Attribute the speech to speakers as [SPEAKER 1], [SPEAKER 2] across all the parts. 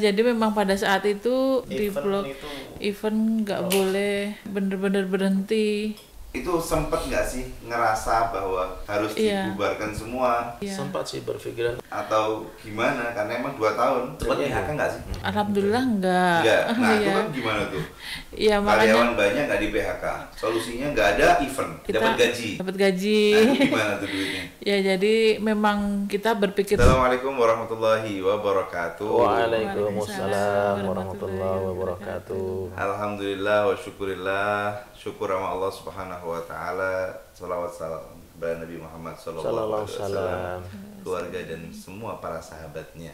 [SPEAKER 1] Jadi memang pada saat itu di
[SPEAKER 2] Event
[SPEAKER 1] blog
[SPEAKER 2] itu
[SPEAKER 1] event nggak boleh bener-bener berhenti.
[SPEAKER 3] Itu sempet nggak sih ngerasa bahwa harus
[SPEAKER 1] Iya.
[SPEAKER 3] dibubarkan semua
[SPEAKER 1] Iya.
[SPEAKER 2] sempat sih berpikiran
[SPEAKER 3] atau gimana? Karena emang 2 tahun. Sempat
[SPEAKER 2] Iya.
[SPEAKER 3] PHK nggak sih?
[SPEAKER 1] Alhamdulillah enggak.
[SPEAKER 3] Enggak. Nah itu
[SPEAKER 1] Iya.
[SPEAKER 3] kan gimana tuh?
[SPEAKER 1] Iya, makanya
[SPEAKER 3] Karyawan banyak nggak di PHK. Solusinya nggak ada event,
[SPEAKER 1] kita
[SPEAKER 3] dapat gaji.
[SPEAKER 1] dapat gaji.
[SPEAKER 3] Nah itu gimana tuh duitnya?
[SPEAKER 1] Ya jadi memang kita berpikir
[SPEAKER 3] Assalamualaikum warahmatullahi wabarakatuh.
[SPEAKER 2] Waalaikumsalam warahmatullahi wabarakatuh.
[SPEAKER 3] Alhamdulillah wa syukurillah. Syukur sama Allah subhanahu wa ta'ala. Salawat salam kepada Nabi Muhammad sallallahu alaihi wasallam, keluarga dan semua para sahabatnya.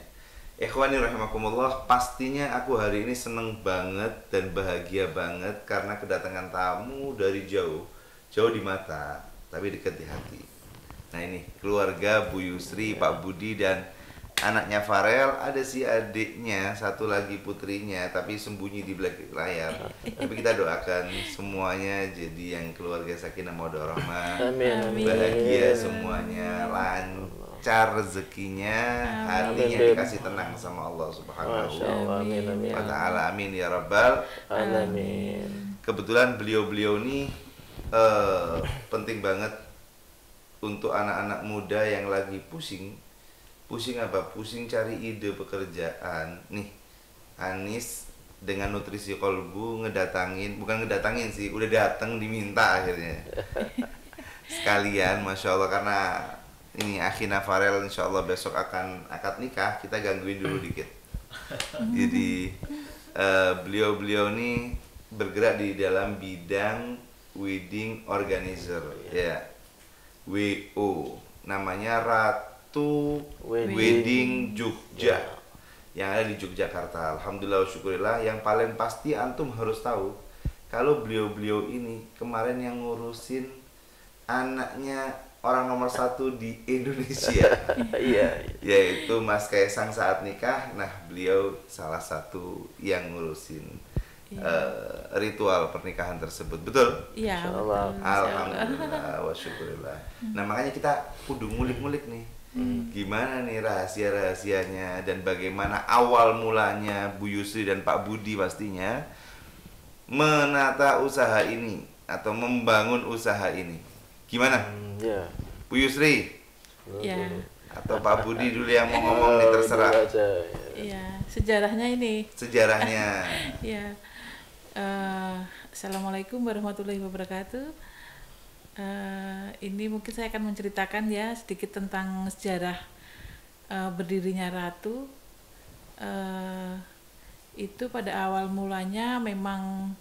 [SPEAKER 3] Ikhwani rahimakumullah, pastinya aku hari ini seneng banget dan bahagia banget karena kedatangan tamu dari jauh di mata tapi dekat di hati. Nah ini keluarga Bu Yusri, Pak Budi dan anaknya Farel, ada si adiknya, satu lagi putrinya tapi sembunyi di belakang layar. Tapi kita doakan semuanya jadi yang keluarga sakinah mawaddah warahmah.
[SPEAKER 2] Amin.
[SPEAKER 3] Bahagia semuanya, lancar rezekinya, hatinya
[SPEAKER 2] Amin.
[SPEAKER 3] dikasih tenang sama Allah Subhanahu
[SPEAKER 2] Masya Allah. Amin. Amin.
[SPEAKER 3] wa ta'ala. Amin ya rabbal.
[SPEAKER 2] Amin.
[SPEAKER 3] Kebetulan beliau-beliau ini penting banget untuk anak-anak muda yang lagi pusing apa? Pusing cari ide pekerjaan. Nih, Anis dengan Nutrisi Kolbu bukan ngedatangin sih, udah datang diminta akhirnya. Sekalian, Masya Allah, karena ini Akhina Farel insya Allah besok akan akad nikah, kita gangguin dulu dikit. Jadi beliau-beliau ini bergerak di dalam bidang wedding organizer, ya, WO, namanya Ratu Wedding Jogja, yang ada di Yogyakarta. Alhamdulillah syukurillah. Yang paling pasti antum harus tahu kalau beliau-beliau ini kemarin yang ngurusin anaknya orang nomor 1 di Indonesia.
[SPEAKER 2] Iya.
[SPEAKER 3] Yaitu Mas Kaisang saat nikah. Nah beliau salah satu yang ngurusin ritual pernikahan tersebut. Betul?
[SPEAKER 1] Iya,
[SPEAKER 2] Insyaallah.
[SPEAKER 1] betul.
[SPEAKER 3] Alhamdulillah wa syukurillah. Nah makanya kita kudu ngulik-ngulik nih, gimana nih rahasia-rahasianya dan bagaimana awal mulanya Bu Yusri dan Pak Budi pastinya menata usaha ini atau membangun usaha ini. Gimana
[SPEAKER 2] Ya.
[SPEAKER 3] Bu Yusri
[SPEAKER 1] Iya.
[SPEAKER 3] atau Pak Budi dulu yang mau ngomong nih, terserah.
[SPEAKER 2] Dulu aja.
[SPEAKER 1] Iya, sejarahnya ini.
[SPEAKER 3] Sejarahnya.
[SPEAKER 1] Ya. Assalamualaikum warahmatullahi wabarakatuh. Ini mungkin saya akan menceritakan ya sedikit tentang sejarah berdirinya Ratu. Itu pada awal mulanya memang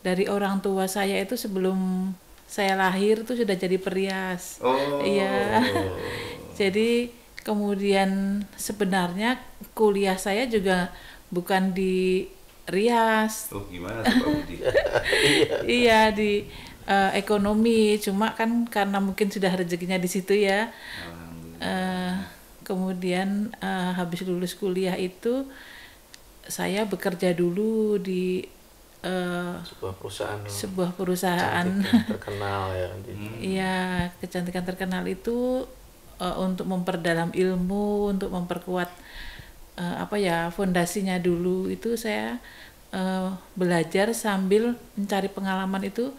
[SPEAKER 1] dari orang tua saya itu sebelum saya lahir itu sudah jadi perias.
[SPEAKER 3] Oh.
[SPEAKER 1] Iya. Jadi kemudian sebenarnya kuliah saya juga bukan di Rias.
[SPEAKER 3] Oh gimana tuh Pak Budi?
[SPEAKER 1] Iya di ekonomi, cuma kan karena mungkin sudah rezekinya di situ ya. Kemudian habis lulus kuliah itu saya bekerja dulu di
[SPEAKER 2] sebuah perusahaan
[SPEAKER 1] kecantikan
[SPEAKER 2] terkenal ya.
[SPEAKER 1] Iya, kecantikan terkenal itu untuk memperdalam ilmu, untuk memperkuat fondasinya dulu itu saya belajar sambil mencari pengalaman itu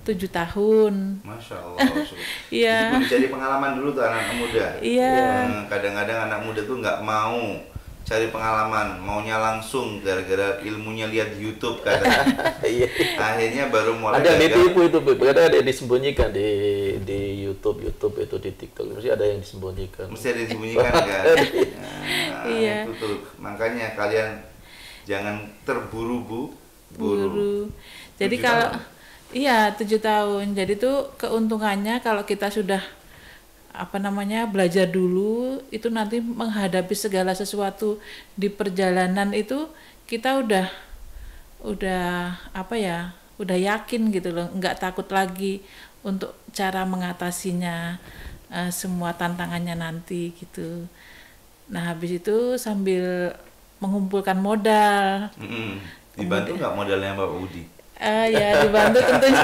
[SPEAKER 1] 7 tahun.
[SPEAKER 3] Masya Allah.
[SPEAKER 1] Iya.
[SPEAKER 3] Jadi mencari pengalaman dulu tuh anak-anak muda.
[SPEAKER 1] Iya.
[SPEAKER 3] Kadang-kadang anak muda tuh nggak mau cari pengalaman, maunya langsung gara-gara ilmunya lihat di YouTube kadang.
[SPEAKER 2] Iya.
[SPEAKER 3] Akhirnya baru mulai
[SPEAKER 2] Ada yang
[SPEAKER 3] gagal.
[SPEAKER 2] ditipu itu, kadang ada yang disembunyikan di YouTube itu di TikTok, mesti ada yang disembunyikan.
[SPEAKER 3] Mesti ada yang disembunyikan kan. Nah,
[SPEAKER 1] Iya.
[SPEAKER 3] itu tuh. Makanya kalian jangan terburu-buru.
[SPEAKER 1] Jadi
[SPEAKER 3] 7
[SPEAKER 1] kalau
[SPEAKER 3] tahun.
[SPEAKER 1] iya 7 tahun. Jadi tuh keuntungannya kalau kita sudah belajar dulu itu nanti menghadapi segala sesuatu di perjalanan itu kita udah yakin gitu loh, nggak takut lagi untuk cara mengatasinya semua tantangannya nanti gitu. Nah habis itu sambil mengumpulkan modal.
[SPEAKER 3] Dibantu nggak modalnya Mbak Budi?
[SPEAKER 1] Ya dibantu tentunya.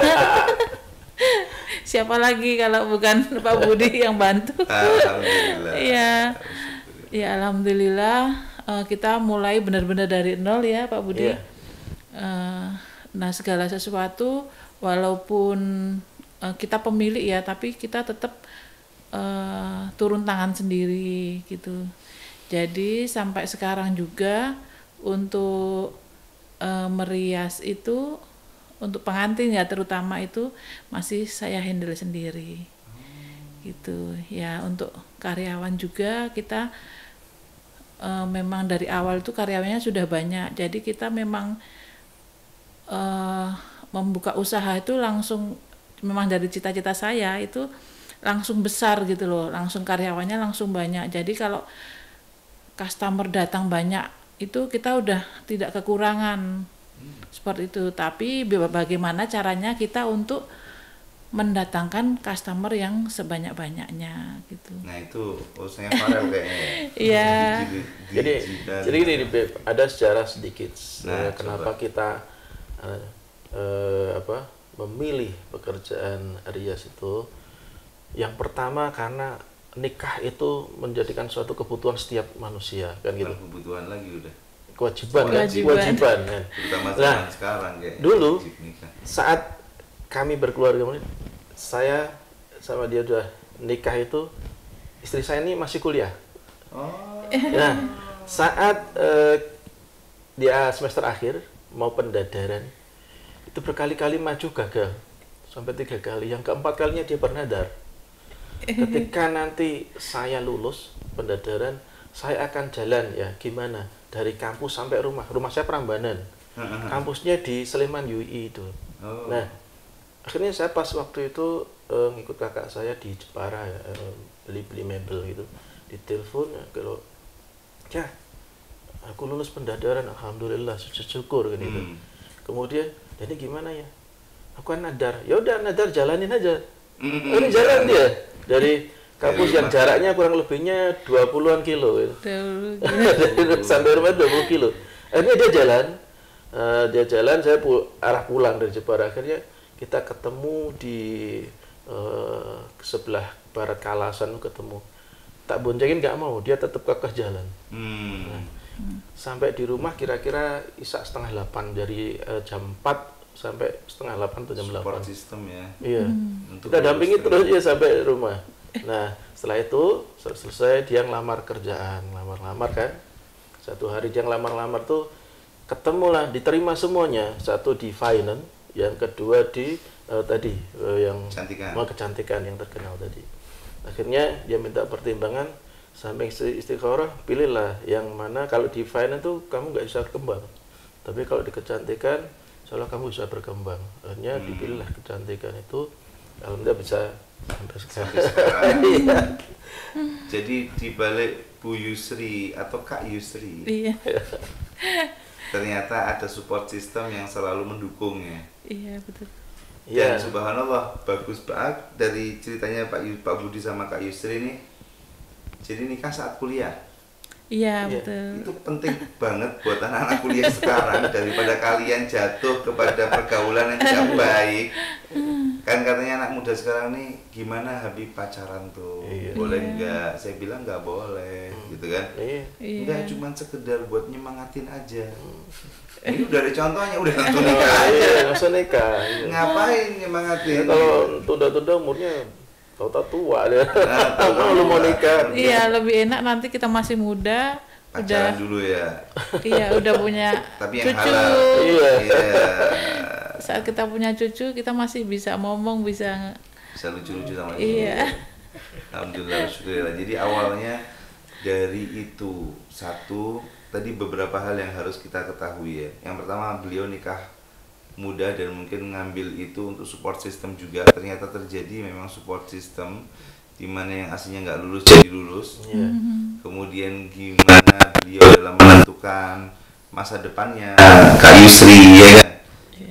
[SPEAKER 1] Siapa lagi kalau bukan Pak Budi yang bantu?
[SPEAKER 3] Alhamdulillah.
[SPEAKER 1] Iya. Ya alhamdulillah kita mulai benar-benar dari nol ya Pak Budi.
[SPEAKER 2] Iya.
[SPEAKER 1] Nah segala sesuatu walaupun kita pemilik ya, tapi kita tetap turun tangan sendiri gitu. Jadi sampai sekarang juga untuk merias itu, untuk pengantin ya terutama itu masih saya handle sendiri gitu ya. Untuk karyawan juga kita memang dari awal itu karyawannya sudah banyak, jadi kita memang membuka usaha itu langsung, memang dari cita-cita saya itu langsung besar gitu loh, langsung karyawannya langsung banyak. Jadi kalau customer datang banyak itu kita udah tidak kekurangan seperti itu. Tapi bagaimana caranya kita untuk mendatangkan customer yang sebanyak-banyaknya gitu.
[SPEAKER 3] Nah itu urusannya Farel kayaknya.
[SPEAKER 1] Iya.
[SPEAKER 2] Jadi gini Beb, ada sejarah sedikit kenapa
[SPEAKER 3] coba.
[SPEAKER 2] kita memilih pekerjaan rias itu. Yang pertama karena nikah itu menjadikan suatu kebutuhan setiap manusia kan gitu.
[SPEAKER 3] Kebutuhan lagi udah.
[SPEAKER 2] Kewajiban. Kan?
[SPEAKER 3] Terutama zaman sekarang kayak.
[SPEAKER 2] Dulu saat kami berkeluarga, saya sama dia udah nikah itu, istri saya ini masih kuliah. Nah, saat dia semester akhir mau pendadaran, itu berkali-kali maju gagal sampai 3 kali. Yang keempat kalinya dia bernadar. Ketika nanti saya lulus pendadaran, saya akan jalan ya gimana dari kampus sampai rumah. Rumah saya Prambanan, kampusnya di Sleman UI itu. Nah, akhirnya saya pas waktu itu ngikut kakak saya di Jepara ya, beli mebel gitu. Ditelepon kalau ya aku lulus pendadaran, alhamdulillah, syukur kan gitu. Kemudian, jadi gimana ya? Aku kan nadar. Ya udah nadar, jalanin aja. Ini jalan dia dari kampus yang jaraknya kurang lebihnya 20-an kilo gitu. Sampai rumah 20 kilo. Akhirnya dia jalan, saya arah pulang dari Jepara. Akhirnya kita ketemu di sebelah barat Kalasan, ketemu. Tak boncengin nggak mau, dia tetap kekeh jalan. Nah, sampai di rumah kira-kira isak 7:30, dari jam 4 sampai 7:30 atau jam 8.
[SPEAKER 3] Support system ya.
[SPEAKER 2] Iya. Kita dampingi terus ya sampai rumah. Nah, setelah itu selesai dia ngelamar kerjaan, lamar kan. Satu hari dia ngelamar tuh ketemulah, diterima semuanya. Satu di finance, yang kedua di yang kecantikan yang terkenal tadi. Akhirnya dia minta pertimbangan sampai istikharah, pilihlah yang mana. Kalau di finance tuh kamu nggak bisa berkembang, tapi kalau di kecantikan soalnya kamu bisa berkembang. Akhirnya dipilihlah kecantikan itu, alhamdulillah bisa sampai sekarang.
[SPEAKER 3] Jadi dibalik Bu Yusri atau Kak Yusri, ternyata ada support system yang selalu mendukung ya.
[SPEAKER 1] Iya betul.
[SPEAKER 3] Dan subhanallah bagus banget dari ceritanya Pak Budi sama Kak Yusri ini. Jadi nikah saat kuliah.
[SPEAKER 1] Iya betul.
[SPEAKER 3] Itu penting banget buat anak-anak kuliah sekarang, daripada kalian jatuh kepada pergaulan yang tidak baik. Kan katanya anak muda sekarang nih gimana Habib pacaran tuh, boleh nggak? Saya bilang nggak boleh, gitu kan? Nggak, cuma sekedar buat nyemangatin aja. Ini udah ada contohnya, udah langsung nikah aja.
[SPEAKER 2] Langsung nikah.
[SPEAKER 3] Ngapain nyemangatin?
[SPEAKER 2] Kalau tunda-tunda umurnya tau-tau tua dia. Lu mau nikah.
[SPEAKER 1] Iya, lebih enak nanti kita masih muda.
[SPEAKER 3] Pacaran dulu ya.
[SPEAKER 1] Iya, udah punya
[SPEAKER 3] tapi yang
[SPEAKER 1] cucu.
[SPEAKER 3] halal. Iya.
[SPEAKER 1] Saat kita punya cucu, kita masih bisa ngomong, bisa
[SPEAKER 3] lucu-lucu sama cucu.
[SPEAKER 1] Iya.
[SPEAKER 3] Alhamdulillah, syukurlah. Jadi awalnya dari itu satu, tadi beberapa hal yang harus kita ketahui ya. Yang pertama, beliau nikah muda dan mungkin ngambil itu untuk support system juga. Ternyata terjadi memang support system di mana yang aslinya nggak lulus jadi lulus. Kemudian gimana beliau dalam menentukan masa depannya Kak Yusri ya kan.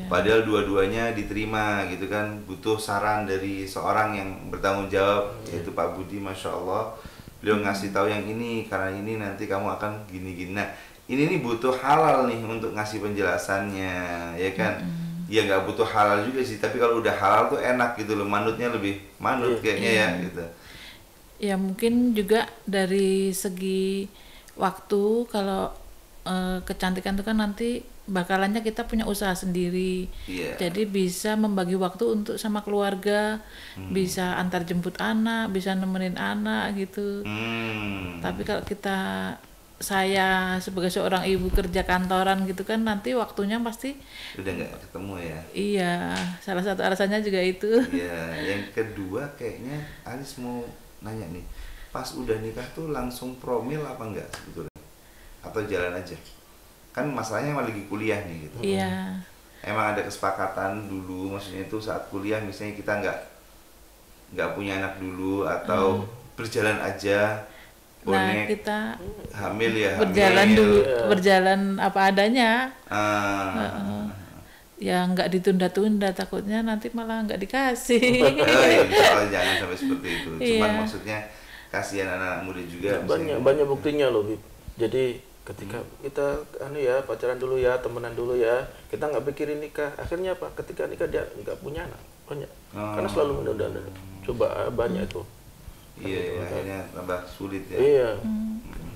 [SPEAKER 3] Padahal dua-duanya diterima gitu kan, butuh saran dari seorang yang bertanggung jawab yaitu Pak Budi, masya Allah. Beliau ngasih tahu yang ini karena ini nanti kamu akan gini-gini. Nah, ini nih butuh halal nih untuk ngasih penjelasannya, ya kan? Ya nggak butuh halal juga sih, tapi kalau udah halal tuh enak gitu loh, manutnya lebih manut kayaknya ya gitu.
[SPEAKER 1] Ya mungkin juga dari segi waktu kalau kecantikan itu kan nanti bakalannya kita punya usaha sendiri. Jadi bisa membagi waktu untuk sama keluarga, bisa antar jemput anak, bisa nemenin anak gitu. Tapi kalau saya sebagai seorang ibu kerja kantoran gitu kan nanti waktunya pasti
[SPEAKER 3] udah nggak ketemu ya.
[SPEAKER 1] Iya, salah satu alasannya juga itu.
[SPEAKER 3] Iya, yang kedua kayaknya Anis mau nanya nih, pas udah nikah tuh langsung promil apa enggak sebetulnya? Atau jalan aja? Kan masalahnya emang lagi kuliah nih gitu.
[SPEAKER 1] Iya.
[SPEAKER 3] Emang ada kesepakatan dulu, maksudnya itu saat kuliah misalnya kita nggak punya anak dulu atau berjalan aja.
[SPEAKER 1] Nah, kita
[SPEAKER 3] hamil ya
[SPEAKER 1] berjalan
[SPEAKER 3] hamil.
[SPEAKER 1] dulu, berjalan apa adanya. Ya nggak ditunda-tunda, takutnya nanti malah nggak dikasih.
[SPEAKER 3] Jangan sampai seperti itu. Cuman maksudnya kasihan anak muda juga.
[SPEAKER 2] Banyak buktinya loh, Bib. Jadi ketika kita pacaran dulu ya, temenan dulu ya, kita nggak pikirin nikah. Akhirnya apa? Ketika nikah dia nggak punya anak, banyak. Karena selalu menunda-nunda. Coba banyak itu.
[SPEAKER 3] Iya, akhirnya tambah sulit ya.
[SPEAKER 2] Iya,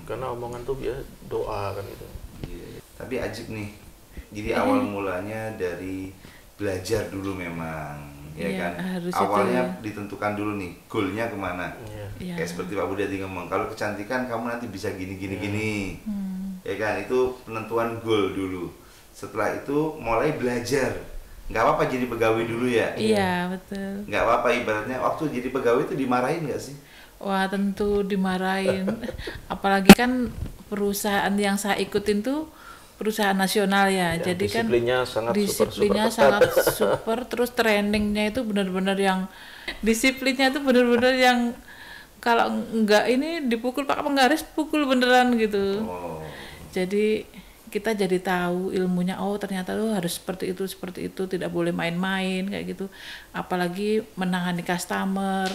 [SPEAKER 2] karena omongan tuh ya doa kan itu.
[SPEAKER 3] Iya. Tapi ajib nih, jadi awal mulanya dari belajar dulu memang, ya kan? Awalnya ditentukan dulu nih, goalnya kemana? Kayak seperti Pak Budi tadi ngomong, kalau kecantikan kamu nanti bisa gini, ya kan? Itu penentuan goal dulu. Setelah itu mulai belajar. Nggak apa-apa jadi pegawai dulu ya?
[SPEAKER 1] Iya, betul.
[SPEAKER 3] Nggak apa-apa, ibaratnya waktu jadi pegawai itu dimarahin nggak sih?
[SPEAKER 1] Wah, tentu dimarahin. Apalagi kan perusahaan yang saya ikutin tuh perusahaan nasional ya. Jadi
[SPEAKER 2] disiplinnya
[SPEAKER 1] kan
[SPEAKER 2] disiplinnya
[SPEAKER 1] sangat super, terus trainingnya itu benar-benar yang disiplinnya itu benar-benar yang kalau enggak ini dipukul Pak Penggaris pukul beneran gitu. Jadi kita jadi tahu ilmunya, oh ternyata tuh harus seperti itu, tidak boleh main-main kayak gitu. Apalagi menangani customer.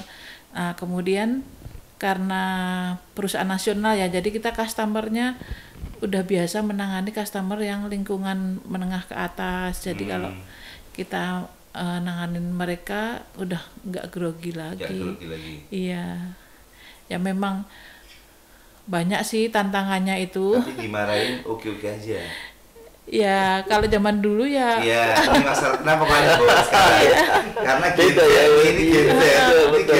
[SPEAKER 1] Nah, kemudian karena perusahaan nasional ya, jadi kita customernya udah biasa menangani customer yang lingkungan menengah ke atas. Jadi kalau kita nanganin mereka udah nggak grogi lagi. Iya, ya memang banyak sih tantangannya itu.
[SPEAKER 3] Tapi dimarahin oke-oke aja.
[SPEAKER 1] Ya kalau zaman dulu ya.
[SPEAKER 3] Iya, ini masalah kenapa kalian sekarang? Karena kita ini kita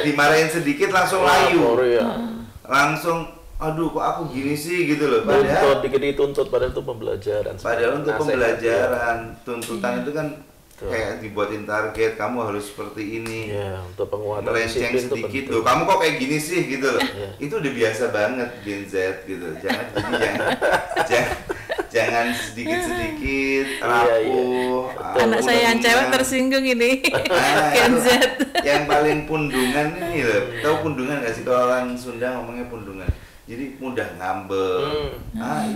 [SPEAKER 3] dimarahin sedikit langsung layu. Langsung aduh kok aku gini sih gitu loh.
[SPEAKER 2] Padahal dituntut, padahal itu pembelajaran.
[SPEAKER 3] Padahal untuk pembelajaran, tuntutan itu kan kayak dibuatin target, kamu harus seperti ini.
[SPEAKER 2] Ya, untuk penguatan
[SPEAKER 3] melenceng sedikit loh. Kamu kok kayak gini sih gitu loh. Itu udah biasa banget Gen Z gitu. Jangan sedikit-sedikit rapuh.
[SPEAKER 1] Anak saya yang cewek tersinggung ini. Gen Z.
[SPEAKER 3] Yang paling pundungan ini loh. Tahu pundungan nggak sih, kalau orang Sunda ngomongnya pundungan. Jadi mudah ngambek.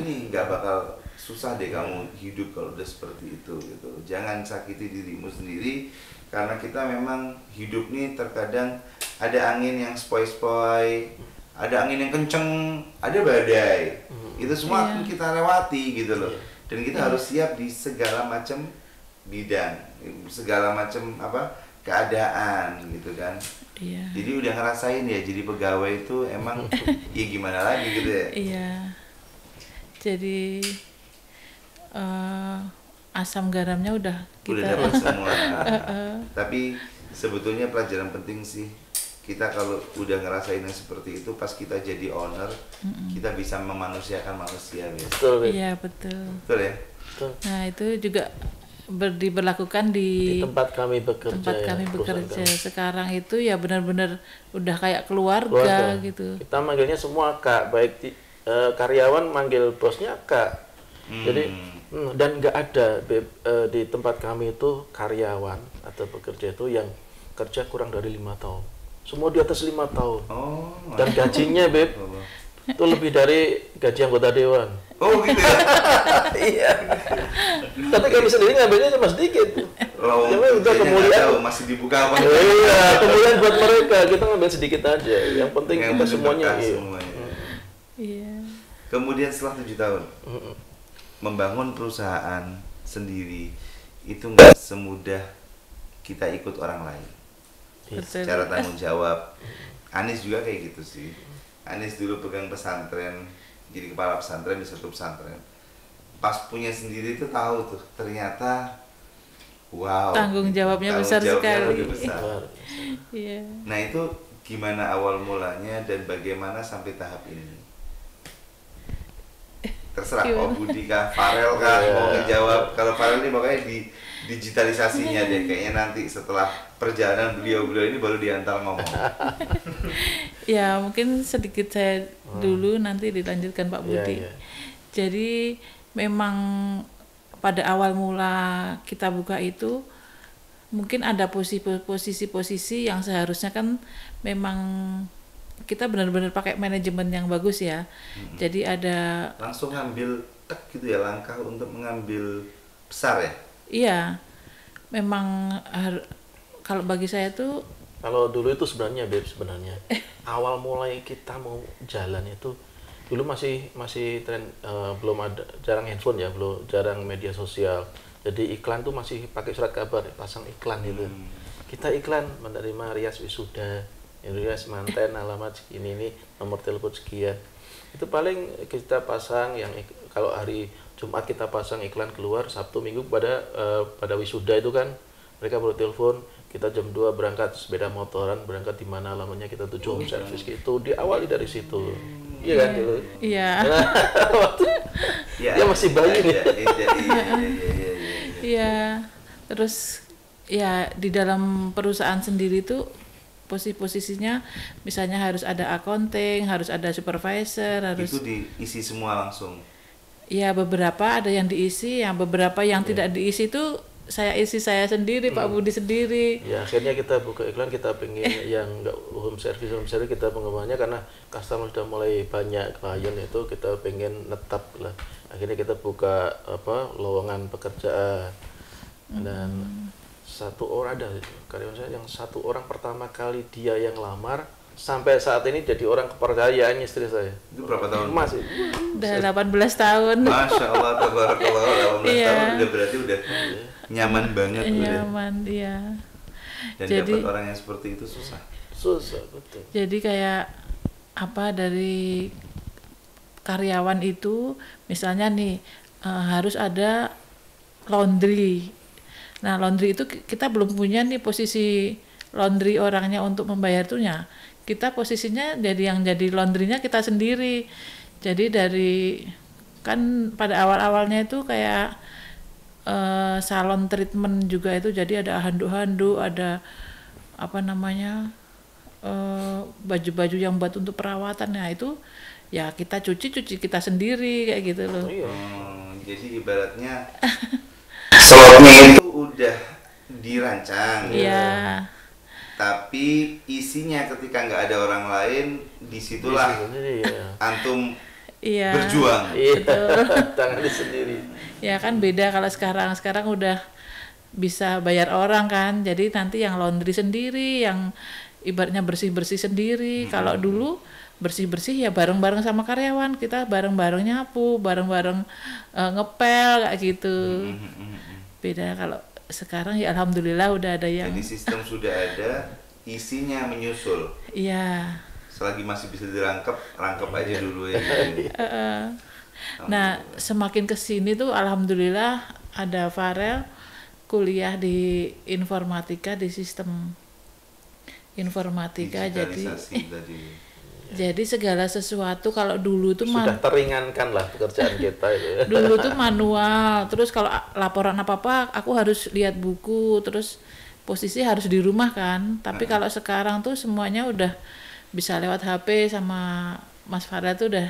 [SPEAKER 3] Ini nggak bakal susah deh kamu hidup kalau udah seperti itu gitu. Jangan sakiti dirimu sendiri, karena kita memang hidup nih terkadang ada angin yang spoi-spoi, ada angin yang kenceng, ada badai. Itu semua akan kita lewati gitu loh. Dan kita harus siap di segala macam bidang, segala macam keadaan gitu kan. Jadi udah ngerasain ya jadi pegawai itu emang ya gimana lagi gitu ya.
[SPEAKER 1] Iya. Jadi asam garamnya udah
[SPEAKER 3] dapat semua. Tapi sebetulnya pelajaran penting sih, kita kalau udah ngerasain yang seperti itu, pas kita jadi owner, kita bisa memanusiakan manusia.
[SPEAKER 2] Betul.
[SPEAKER 1] Iya, betul.
[SPEAKER 3] Betul ya.
[SPEAKER 1] Nah itu juga diberlakukan di
[SPEAKER 2] tempat kami bekerja.
[SPEAKER 1] Sekarang itu ya benar-benar udah kayak keluarga gitu.
[SPEAKER 2] Kita manggilnya semua Kak, baik karyawan manggil bosnya Kak. Jadi dan nggak ada di tempat kami itu karyawan atau pekerja itu yang kerja kurang dari 5 tahun. Semua di atas 5 tahun. Dan gajinya itu lebih dari gaji anggota dewan.
[SPEAKER 3] Oh gitu ya.
[SPEAKER 2] Iya. Tapi kami sendiri ngambilnya cuma sedikit.
[SPEAKER 3] Udah kemudian masih dibuka apa?
[SPEAKER 2] Iya, kemudian buat mereka kita ngambil sedikit aja. Yang penting kita semuanya.
[SPEAKER 1] Iya.
[SPEAKER 3] Kemudian setelah 7 tahun membangun perusahaan sendiri itu nggak semudah kita ikut orang lain. Secara tanggung jawab. Anis juga kayak gitu sih. Anis dulu pegang pesantren, jadi kepala pesantren di satu pesantren. Pas punya sendiri itu tahu tuh ternyata wow,
[SPEAKER 1] tanggung jawabnya besar sekali.
[SPEAKER 3] lebih besar.
[SPEAKER 1] Iya.
[SPEAKER 3] Nah itu gimana awal mulanya dan bagaimana sampai tahap ini? Terserah Pak Budi kah, Farel kah mau ngejawab. Kalau Farel ini makanya di digitalisasinya deh kayaknya nanti setelah perjalanan beliau ini baru diantar ngomong.
[SPEAKER 1] Ya mungkin sedikit saya dulu nanti dilanjutkan Pak Budi. Jadi memang pada awal mula kita buka itu mungkin ada posisi-posisi yang seharusnya kan memang kita benar-benar pakai manajemen yang bagus ya. Jadi ada
[SPEAKER 3] langsung ngambil gitu ya langkah untuk mengambil besar ya.
[SPEAKER 1] Iya. Memang kalau bagi saya tuh
[SPEAKER 2] kalau dulu itu sebenarnya awal mulai kita mau jalan itu dulu masih tren belum ada, jarang handphone ya, jarang media sosial. Jadi iklan tuh masih pakai surat kabar, pasang iklan gitu. Kita iklan menerima rias wisuda, rias manten, alamat segini, ini nomor telepon sekian. Itu paling kita pasang yang kalau hari Jumat kita pasang iklan keluar, Sabtu Minggu pada wisuda itu kan mereka baru telepon, kita jam 2 berangkat sepeda motoran, berangkat di mana alamatnya, kita tuju home service gitu. Diawali dari situ. Iya kan dulu?
[SPEAKER 1] Iya.
[SPEAKER 2] Ya masih bayi nih.
[SPEAKER 1] Iya. Terus ya di dalam perusahaan sendiri tuh posisinya misalnya harus ada accounting, harus ada supervisor, harus
[SPEAKER 3] itu diisi semua langsung.
[SPEAKER 1] Ya beberapa ada yang diisi, yang beberapa yang tidak diisi itu saya isi saya sendiri, Pak Budi sendiri.
[SPEAKER 2] Ya akhirnya kita buka iklan, kita pengen yang nggak home service kita pengembangannya karena customer sudah mulai banyak, klien itu kita pengen netap lah. Akhirnya kita buka lowongan pekerjaan dan satu orang ada karyawan saya yang satu orang pertama kali dia yang lamar sampai saat ini jadi orang kepercayaan istri saya.
[SPEAKER 3] Itu berapa tahun?
[SPEAKER 2] Masih.
[SPEAKER 1] Udah 18 tahun.
[SPEAKER 3] Masya Allah, tabarakallah, 18 tahun udah berarti udah nyaman banget.
[SPEAKER 1] Nyaman, iya.
[SPEAKER 3] Dan dapat orang yang seperti itu susah.
[SPEAKER 2] Susah, betul.
[SPEAKER 1] Jadi kayak dari karyawan itu, misalnya nih harus ada laundry. Nah laundry itu kita belum punya nih posisi laundry orangnya untuk membayar tuhnya. Kita posisinya jadi laundrynya kita sendiri. Jadi dari kan pada awal-awalnya itu kayak salon treatment juga itu, jadi ada handuk-handuk, ada baju-baju yang buat untuk perawatan. Nah itu ya kita cuci kita sendiri kayak gitu loh.
[SPEAKER 3] Jadi ibaratnya slotnya itu udah dirancang.
[SPEAKER 1] Iya.
[SPEAKER 3] Tapi isinya ketika nggak ada orang lain, disitulah antum berjuang.
[SPEAKER 2] Tangan sendiri.
[SPEAKER 1] Ya kan beda kalau sekarang udah bisa bayar orang kan, jadi nanti yang laundry sendiri, yang ibaratnya bersih-bersih sendiri. Kalau dulu bersih-bersih ya bareng-bareng sama karyawan, kita bareng-bareng nyapu, bareng-bareng ngepel kayak gitu. Beda kalau sekarang ya alhamdulillah udah ada yang.
[SPEAKER 3] Jadi sistem sudah ada, isinya menyusul.
[SPEAKER 1] Iya.
[SPEAKER 3] Selagi masih bisa dirangkep aja dulu ya.
[SPEAKER 1] Nah semakin kesini tuh alhamdulillah ada Farel kuliah di informatika, di sistem informatika. Jadi segala sesuatu kalau dulu tuh
[SPEAKER 2] sudah teringankan lah pekerjaan kita itu ya.
[SPEAKER 1] Dulu tuh manual, terus kalau laporan apa-apa aku harus lihat buku, terus posisi harus di rumah kan. Tapi kalau sekarang tuh semuanya udah bisa lewat HP, sama Mas Farel tuh udah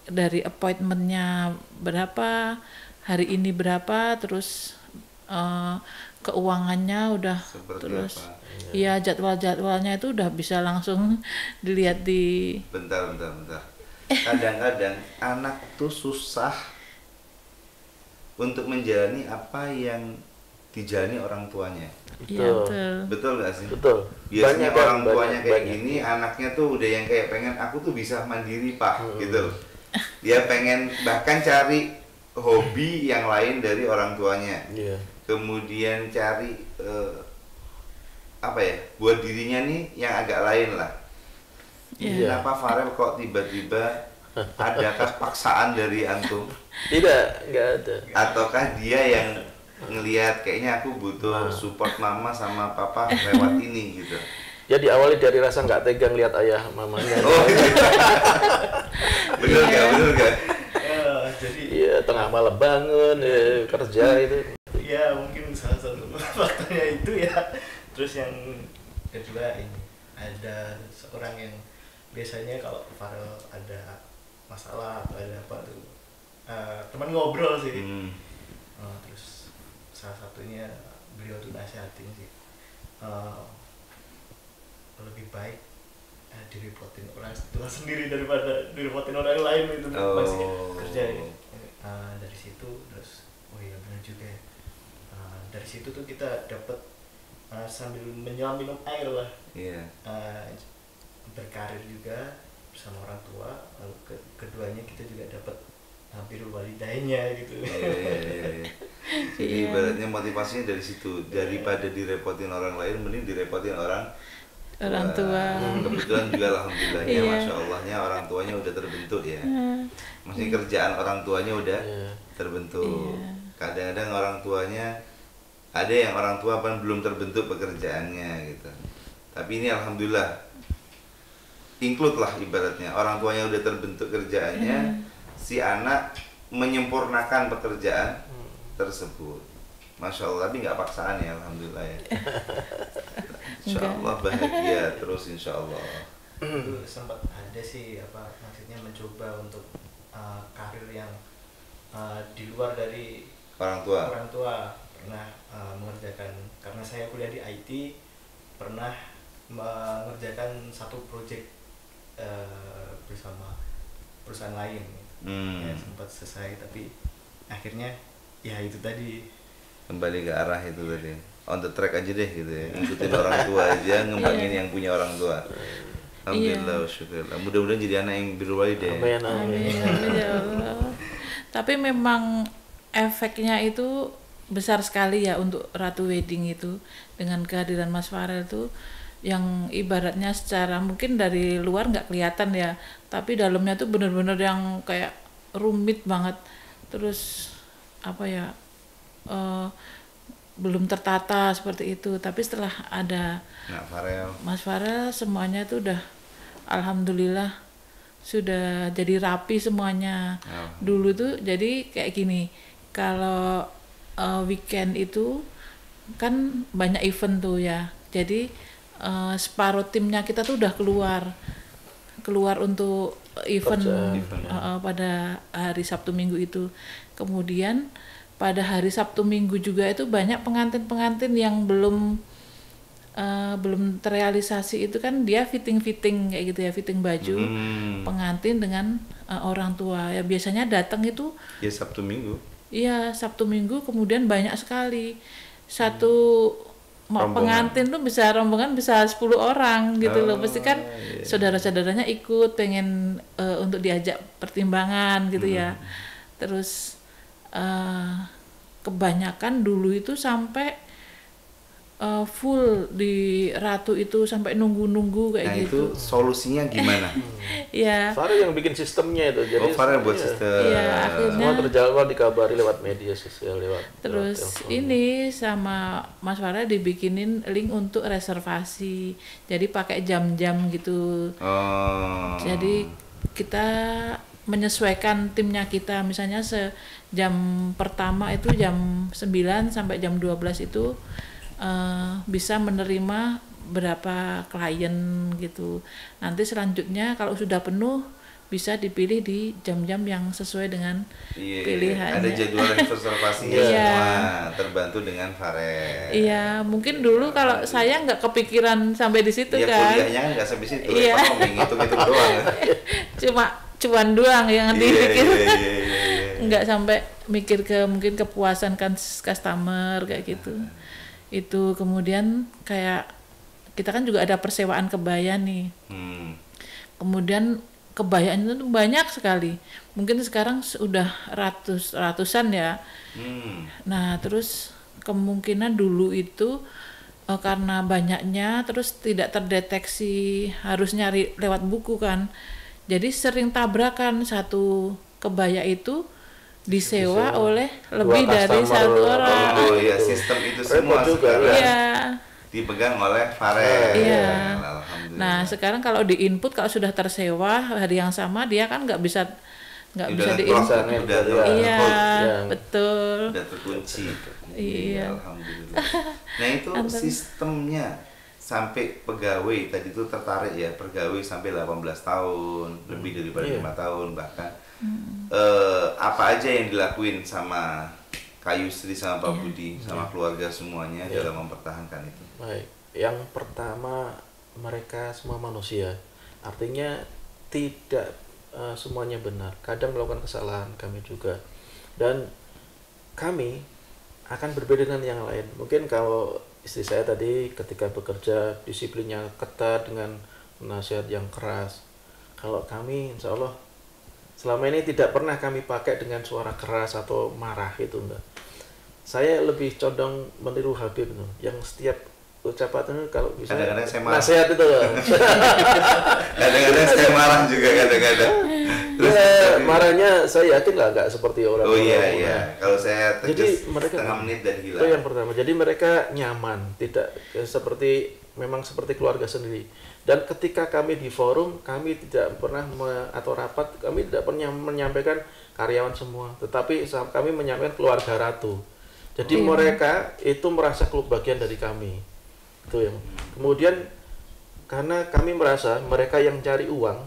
[SPEAKER 1] dari appointmentnya berapa, hari ini berapa, terus keuangannya udah seperti terus iya jadwalnya itu udah bisa langsung dilihat di.
[SPEAKER 3] Bentar. Kadang-kadang anak tuh susah untuk menjalani apa yang dijalani orang tuanya. Betul nggak sih?
[SPEAKER 2] Betul.
[SPEAKER 3] Biasanya orang tuanya kayak gini, anaknya tuh udah yang kayak pengen aku tuh bisa mandiri pak, gitu. Dia pengen bahkan cari hobi yang lain dari orang tuanya. Kemudian cari buat dirinya nih yang agak lain lah. Kenapa Farel kok tiba-tiba Adakah paksaan dari antum?
[SPEAKER 2] Tidak, nggak ada.
[SPEAKER 3] Ataukah dia yang ngelihat kayaknya aku butuh support mama sama papa lewat ini gitu?
[SPEAKER 2] Ya diawali dari rasa nggak tegang lihat ayah mamanya.
[SPEAKER 3] Oh, bener gak?
[SPEAKER 4] Jadi
[SPEAKER 2] Iya, tengah malam bangun, kerja itu.
[SPEAKER 4] ya mungkin salah satu faktornya itu ya. Terus yang kedua ini, ada seorang yang biasanya kalau Farel ada masalah atau ada apa tuh teman ngobrol sih. Terus salah satunya beliau tuh nasihatin sih, lebih baik direpotin orang tua sendiri daripada direpotin orang lain itu. Masih kerja ya. Dari situ terus oh iya benar juga ya. Dari situ tuh kita dapat sambil menyelam minum air lah.
[SPEAKER 3] Iya.
[SPEAKER 4] Berkarir juga bersama orang tua, lalu keduanya kita juga dapat birrul walidaynya gitu.
[SPEAKER 3] Iya. Jadi ibaratnya motivasinya dari situ, daripada direpotin orang lain mending direpotin orang
[SPEAKER 1] tua.
[SPEAKER 3] Kebetulan juga alhamdulillahnya masya Allahnya orang tuanya udah terbentuk ya. Maksudnya kerjaan orang tuanya udah terbentuk. Kadang-kadang orang tuanya ada yang orang tua kan belum terbentuk pekerjaannya gitu. Tapi ini alhamdulillah include lah ibaratnya orang tuanya udah terbentuk kerjaannya, si anak menyempurnakan pekerjaan tersebut. Masya Allah, tapi nggak paksaan ya, alhamdulillah ya. Insya Allah bahagia terus insya Allah.
[SPEAKER 4] Dulu sempat ada sih maksudnya mencoba untuk karir yang di luar dari
[SPEAKER 3] Orang tua.
[SPEAKER 4] Pernah mengerjakan, karena saya kuliah di IT, pernah mengerjakan satu proyek bersama perusahaan lain. Ya, sempat selesai, tapi akhirnya ya itu tadi,
[SPEAKER 3] kembali ke arah itu tadi, on the track aja deh gitu ya, ngikutin orang tua aja, ngembangin yang punya orang tua. Alhamdulillah, syukurlah. Mudah-mudahan jadi anak yang berwalidain.
[SPEAKER 1] Amin ya Allah. Tapi memang efeknya itu besar sekali ya untuk Ratu Wedding itu, dengan kehadiran Mas Farel itu, yang ibaratnya secara mungkin dari luar nggak kelihatan ya, tapi dalamnya tuh bener-bener yang kayak rumit banget, terus apa ya, belum tertata seperti itu. Tapi setelah ada Mas Farel, semuanya itu udah alhamdulillah sudah jadi rapi semuanya. Dulu tuh jadi kayak gini, kalau weekend itu kan banyak event tuh ya, jadi separuh timnya kita tuh udah keluar untuk event pada hari Sabtu Minggu itu. Kemudian pada hari Sabtu Minggu juga itu banyak pengantin-pengantin yang belum terrealisasi, itu kan dia fitting kayak gitu ya, fitting baju pengantin dengan orang tua ya, biasanya datang itu
[SPEAKER 3] ya Sabtu Minggu.
[SPEAKER 1] Iya, Sabtu Minggu, kemudian banyak sekali. Satu pengantin tuh rombongan bisa 10 orang gitu loh. Pasti kan saudara-saudaranya ikut, pengen untuk diajak pertimbangan gitu ya. Terus kebanyakan dulu itu sampai full di Ratu itu, sampai nunggu kayak gitu.
[SPEAKER 3] Itu solusinya gimana?
[SPEAKER 1] Ya.
[SPEAKER 2] Farel yang bikin sistemnya itu. Jadi
[SPEAKER 3] Farel buat sistem.
[SPEAKER 1] Ya, akhirnya
[SPEAKER 2] semua terjadwal, dikabari lewat media sosial,
[SPEAKER 1] terus
[SPEAKER 2] lewat
[SPEAKER 1] ini sama Mas Farel dibikinin link untuk reservasi. Jadi pakai jam-jam gitu. Jadi kita menyesuaikan timnya kita, misalnya jam pertama itu jam 9 sampai jam 12 itu bisa menerima berapa klien gitu. Nanti selanjutnya kalau sudah penuh bisa dipilih di jam-jam yang sesuai dengan pilihannya.
[SPEAKER 3] Ada jadwal reservasinya semua, terbantu dengan Farel.
[SPEAKER 1] Iya, mungkin dulu kalau saya nggak kepikiran sampai di situ kan.
[SPEAKER 3] Kuliahnya kan nggak sampai situ, ekonomi ngitung-ngitung doang.
[SPEAKER 1] Cuma cuan doang yang dipikir. Nggak sampai mikir ke mungkin kepuasan kan customer kayak gitu. Itu kemudian kayak kita kan juga ada persewaan kebaya nih. Kemudian kebayaan itu banyak sekali. Mungkin sekarang sudah ratusan ya. Nah, terus kemungkinan dulu itu karena banyaknya terus tidak terdeteksi, harus nyari lewat buku kan. Jadi sering tabrakan, satu kebaya itu disewa oleh lebih dari
[SPEAKER 2] customer.
[SPEAKER 1] satu orang.
[SPEAKER 3] Oh iya, sistem itu semua
[SPEAKER 2] Repot juga,
[SPEAKER 3] sekarang
[SPEAKER 1] Iya.
[SPEAKER 3] dipegang oleh Farel.
[SPEAKER 1] Iya.
[SPEAKER 3] Alhamdulillah.
[SPEAKER 1] Nah, sekarang kalau di input kalau sudah tersewa hari yang sama dia kan nggak bisa
[SPEAKER 3] Udah
[SPEAKER 1] di
[SPEAKER 3] nge-close,
[SPEAKER 1] input.
[SPEAKER 3] udah
[SPEAKER 1] Iya,
[SPEAKER 2] Ya.
[SPEAKER 1] betul.
[SPEAKER 3] udah terkunci.
[SPEAKER 1] Iya.
[SPEAKER 3] Alhamdulillah. Nah itu sistemnya sampai pegawai tadi itu tertarik ya, pegawai sampai 18 tahun, lebih daripada 5 tahun bahkan. Apa aja yang dilakuin sama Kak Yusri sama Pak Budi sama keluarga semuanya dalam mempertahankan itu?
[SPEAKER 2] Baik, yang pertama mereka semua manusia, artinya tidak semuanya benar. Kadang melakukan kesalahan, kami juga, dan kami akan berbeda dengan yang lain. Mungkin kalau istri saya tadi ketika bekerja disiplinnya ketat dengan nasihat yang keras. Kalau kami, insya Allah selama ini tidak pernah kami pakai dengan suara keras atau marah itu enggak. Saya lebih condong meniru Habib itu, yang setiap ucapan itu kalau bisa
[SPEAKER 3] Kadang-kadang saya marah.
[SPEAKER 2] nasihat itu loh.
[SPEAKER 3] Kadang-kadang saya marah juga kadang-kadang.
[SPEAKER 2] Ya, marahnya saya yakin lah nggak seperti orang.
[SPEAKER 3] Oh iya. Kalau saya
[SPEAKER 2] Jadi
[SPEAKER 3] tegas
[SPEAKER 2] mereka
[SPEAKER 3] setengah menit dan hilang.
[SPEAKER 2] itu yang pertama. Jadi mereka nyaman, tidak seperti memang seperti keluarga sendiri. Dan ketika kami di forum, kami tidak pernah atau rapat, kami tidak pernah menyampaikan karyawan semua, tetapi kami menyampaikan keluarga Ratu. Jadi mereka itu merasa bagian dari kami. Itu yang. Kemudian karena kami merasa mereka yang cari uang,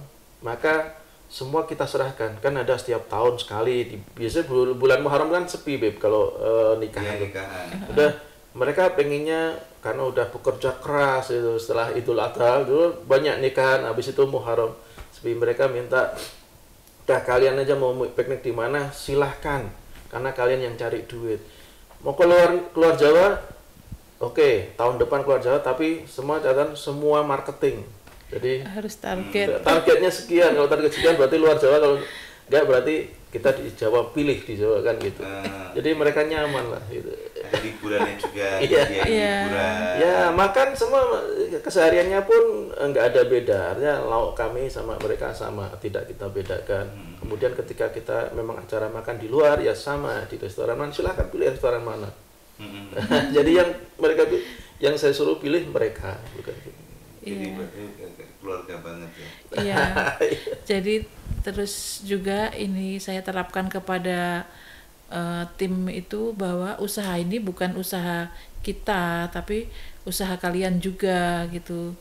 [SPEAKER 2] maka semua kita serahkan. Kan ada setiap tahun sekali, biasanya bulan Muharram kan sepi Beb kalau nikahan. Udah mereka pengennya karena udah bekerja keras itu setelah Idul Adha dulu banyak nikahan, habis itu Muharram sepi, mereka minta dah kalian aja mau piknik di mana silahkan karena kalian yang cari duit. Mau keluar Jawa, oke, tahun depan keluar Jawa, tapi semua catatan semua marketing. Jadi
[SPEAKER 1] Harus target.
[SPEAKER 2] targetnya sekian, kalau target sekian berarti luar Jawa, kalau enggak berarti kita di Jawa, pilih di Jawa kan gitu. Jadi mereka nyaman lah gitu.
[SPEAKER 3] Liburannya juga
[SPEAKER 2] Iya.
[SPEAKER 3] liburan.
[SPEAKER 2] Ya makan semua kesehariannya pun enggak ada beda, artinya lauk kami sama mereka sama, tidak kita bedakan. Kemudian ketika kita memang acara makan di luar ya sama di restoran mana, silahkan pilih restoran mana. Jadi yang mereka yang saya suruh pilih mereka bukan gitu.
[SPEAKER 3] Jadi keluarga banget ya.
[SPEAKER 1] Iya. Jadi terus juga ini saya terapkan kepada tim itu bahwa usaha ini bukan usaha kita tapi usaha kalian juga gitu.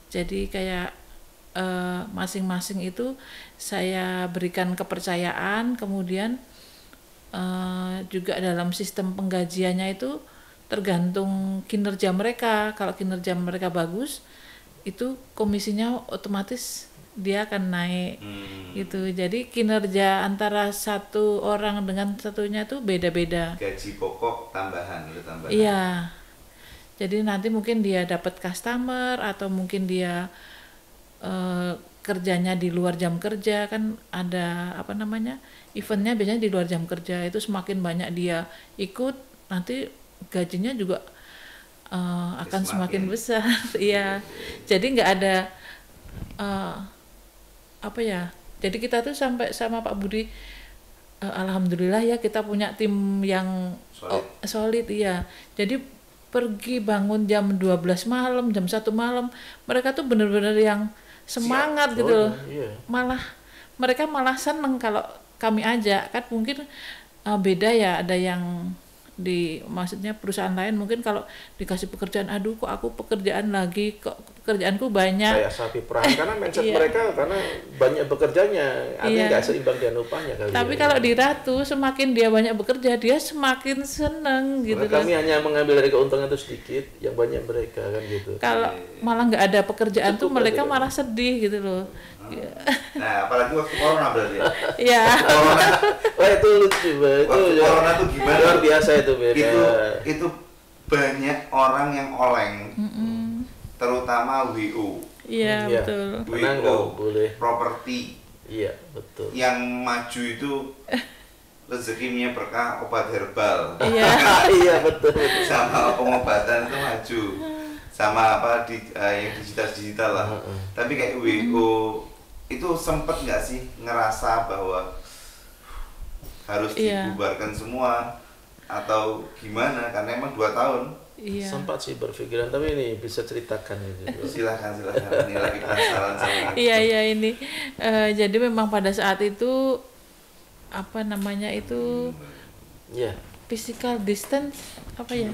[SPEAKER 1] Jadi kayak masing-masing itu saya berikan kepercayaan, kemudian juga dalam sistem penggajiannya itu tergantung kinerja mereka. Kalau kinerja mereka bagus, itu komisinya otomatis dia akan naik gitu. Jadi kinerja antara satu orang dengan satunya itu beda-beda.
[SPEAKER 3] Gaji pokok tambahan itu tambahan.
[SPEAKER 1] Iya. Jadi nanti mungkin dia dapat customer atau mungkin dia kerjanya di luar jam kerja, kan ada apa namanya eventnya biasanya di luar jam kerja, itu semakin banyak dia ikut nanti gajinya juga akan semakin besar. Iya. Jadi nggak ada apa ya, jadi kita tuh sampai sama Pak Budi alhamdulillah ya kita punya tim yang solid ya. Jadi pergi bangun jam 12 malam, jam 1 malam, mereka tuh bener-bener yang semangat gitu loh. Malah mereka malah seneng kalau kami ajak, kan mungkin beda ya, ada yang maksudnya perusahaan lain mungkin kalau dikasih pekerjaan, aduh kok aku pekerjaan lagi, kok pekerjaanku banyak,
[SPEAKER 2] kayak sapi perah, karena mindset mereka karena banyak bekerjanya, artinya nggak seimbang dengan upahnya kali.
[SPEAKER 1] Tapi kalau di Ratu semakin dia banyak bekerja dia semakin seneng gitu.
[SPEAKER 2] Kami hanya mengambil dari keuntungan itu sedikit, yang banyak mereka kan gitu.
[SPEAKER 1] Kalau malah nggak ada pekerjaan tuh mereka malah sedih gitu loh.
[SPEAKER 3] Nah, apalagi waktu corona berarti ya.
[SPEAKER 1] Iya.
[SPEAKER 2] Wah itu lucu banget.
[SPEAKER 3] Waktu corona tuh gimana?
[SPEAKER 2] Luar biasa itu beda.
[SPEAKER 3] Itu banyak orang yang oleng, terutama WO.
[SPEAKER 1] Iya betul.
[SPEAKER 3] WO, properti.
[SPEAKER 2] Iya betul.
[SPEAKER 3] Yang maju itu rezekinya berkah obat herbal.
[SPEAKER 1] Iya.
[SPEAKER 2] Iya betul.
[SPEAKER 3] Sama pengobatan itu maju. Sama apa yang digital lah. Tapi kayak WO itu sempet nggak sih ngerasa bahwa harus dibubarkan semua atau gimana? Karena emang 2 tahun.
[SPEAKER 1] Iya.
[SPEAKER 2] Sempat sih berpikiran, tapi ini bisa ceritakan gitu.
[SPEAKER 3] Silakan ini lagi penasaran sama.
[SPEAKER 1] Iya ini jadi memang pada saat itu apa namanya itu
[SPEAKER 2] Iya.
[SPEAKER 1] physical distance apa ya?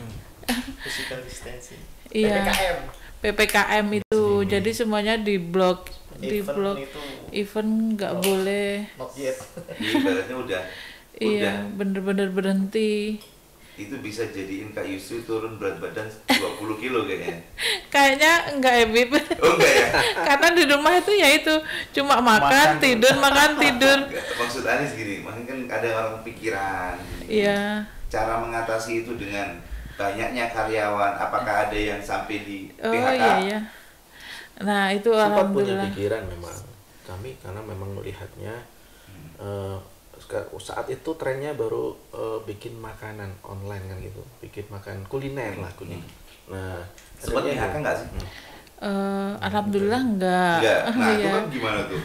[SPEAKER 4] Physical distancing.
[SPEAKER 1] Iya. PPKM itu. Jadi semuanya di blok event nggak boleh.
[SPEAKER 4] Not yet.
[SPEAKER 3] Ibaratnya udah.
[SPEAKER 1] Iya, bener-bener berhenti.
[SPEAKER 3] Itu bisa jadiin Kak Yusri turun berat badan 20 kilo kayaknya.
[SPEAKER 1] Kayaknya enggak ya, Bib.
[SPEAKER 3] Oh enggak ya?
[SPEAKER 1] Karena di rumah itu ya itu cuma makan tidur.
[SPEAKER 3] Maksud Anis gini, maksudnya kan ada orang pikiran.
[SPEAKER 1] Iya.
[SPEAKER 3] Cara mengatasi itu dengan banyaknya karyawan, apakah ada yang sampai di PHK?
[SPEAKER 1] Iya. Nah itu
[SPEAKER 2] Sempat punya
[SPEAKER 1] alhamdulillah.
[SPEAKER 2] pikiran memang kami, karena memang melihatnya saat itu trennya baru bikin makanan online kan gitu, bikin makan kuliner lah kuliner. Nah,
[SPEAKER 3] sempat PHK nggak sih?
[SPEAKER 1] Alhamdulillah enggak.
[SPEAKER 3] Nah itu
[SPEAKER 1] Iya.
[SPEAKER 3] kan gimana tuh?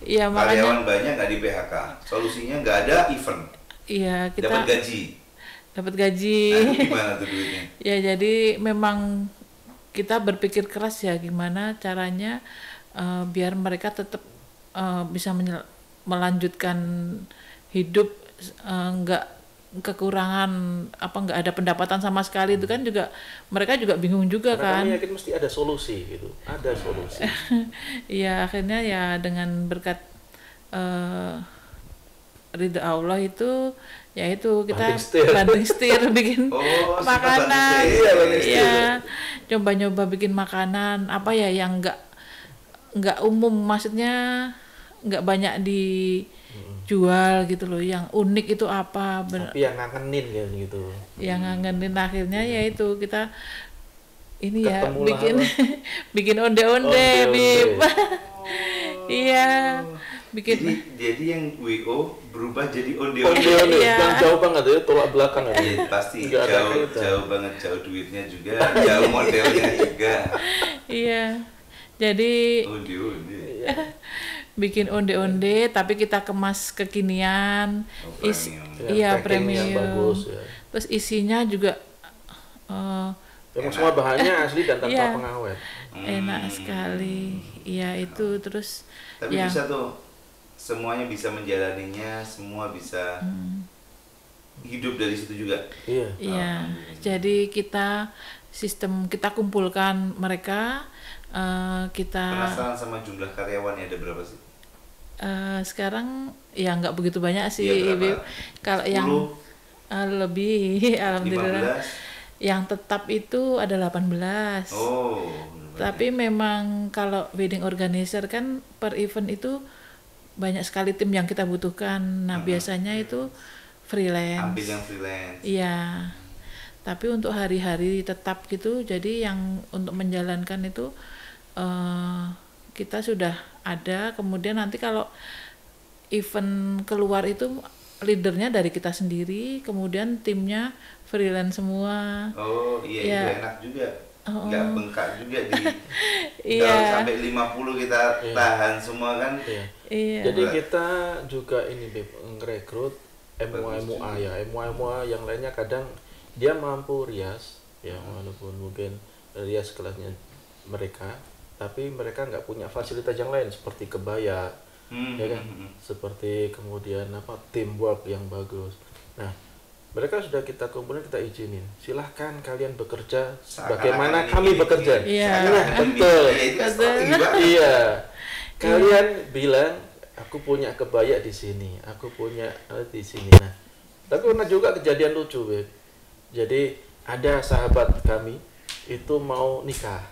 [SPEAKER 1] Iya makanya.
[SPEAKER 3] Karyawan banyak nggak di PHK, solusinya nggak ada event.
[SPEAKER 1] Iya kita
[SPEAKER 3] Dapat gaji.
[SPEAKER 1] Dapat gaji.
[SPEAKER 3] Nah, itu gimana tuh duitnya?
[SPEAKER 1] Ya jadi memang kita berpikir keras ya gimana caranya biar mereka tetap bisa melanjutkan hidup, nggak kekurangan nggak ada pendapatan sama sekali. Itu kan juga mereka juga bingung juga.
[SPEAKER 2] Karena
[SPEAKER 1] kan
[SPEAKER 2] kami yakin mesti ada solusi gitu, ada solusi.
[SPEAKER 1] Iya akhirnya ya dengan berkat ridha Allah itu ya itu kita banting setir bikin makanan. Iya, coba-coba bikin makanan apa ya yang nggak umum, maksudnya nggak banyak dijual gitu loh, yang unik itu apa.
[SPEAKER 2] Tapi yang ngangenin kan gitu.
[SPEAKER 1] Yang ngangenin akhirnya ya itu kita ini ya
[SPEAKER 2] Ketemulah
[SPEAKER 1] bikin onde-onde, Bib. Iya.
[SPEAKER 3] Jadi yang WO berubah jadi onde.
[SPEAKER 1] Iya.
[SPEAKER 2] Yang jauh banget ya, tolak belakang aja.
[SPEAKER 3] Ya, pasti jauh banget, jauh duitnya juga, jauh modelnya juga.
[SPEAKER 1] Iya. Jadi
[SPEAKER 3] onde.
[SPEAKER 1] bikin onde-onde tapi kita kemas kekinian. Iya, premium.
[SPEAKER 2] Bagus ya.
[SPEAKER 1] Terus isinya juga
[SPEAKER 2] memang semua bahannya asli dan tanpa pengawet.
[SPEAKER 1] Enak sekali. Iya, itu terus
[SPEAKER 3] tapi bisa tuh semuanya bisa menjalaninya, semua bisa hidup dari situ juga.
[SPEAKER 2] Iya.
[SPEAKER 1] Iya. Jadi kita kumpulkan mereka, kita
[SPEAKER 3] penasaran sama jumlah karyawannya ada berapa sih?
[SPEAKER 1] Sekarang ya nggak begitu banyak sih,
[SPEAKER 3] Bib.
[SPEAKER 1] Kalau yang lebih alhamdulillah.
[SPEAKER 3] 15?
[SPEAKER 1] Yang tetap itu ada 18.
[SPEAKER 3] Oh.
[SPEAKER 1] Tapi memang kalau wedding organizer kan per event itu banyak sekali tim yang kita butuhkan. Nah, biasanya itu freelance.
[SPEAKER 3] Ambil yang freelance.
[SPEAKER 1] Iya. Tapi untuk hari-hari tetap gitu, jadi yang untuk menjalankan itu kita sudah ada. Kemudian nanti kalau event keluar itu leadernya dari kita sendiri, kemudian timnya freelance semua.
[SPEAKER 3] Oh iya,
[SPEAKER 1] ya.
[SPEAKER 3] Itu enak juga. Nggak bengkak juga di
[SPEAKER 1] Iya.
[SPEAKER 3] sampai 50 kita tahan semua kan.
[SPEAKER 1] Iya.
[SPEAKER 2] Jadi kita juga ini ngerekrut MUA ya, MUA yang lainnya kadang dia mampu rias ya, walaupun mungkin rias kelasnya mereka, tapi mereka nggak punya fasilitas yang lain seperti kebaya, ya kan, seperti kemudian teamwork yang bagus. Nah, mereka sudah kita kumpulin, kita izinin, silahkan kalian bekerja bagaimana kami bekerja.
[SPEAKER 1] Iya.
[SPEAKER 2] Nah, betul. Iya. Kalian bilang aku punya kebaya di sini, aku punya di sini. Nah, tapi pernah juga kejadian lucu, Beb. Jadi ada sahabat kami itu mau nikah.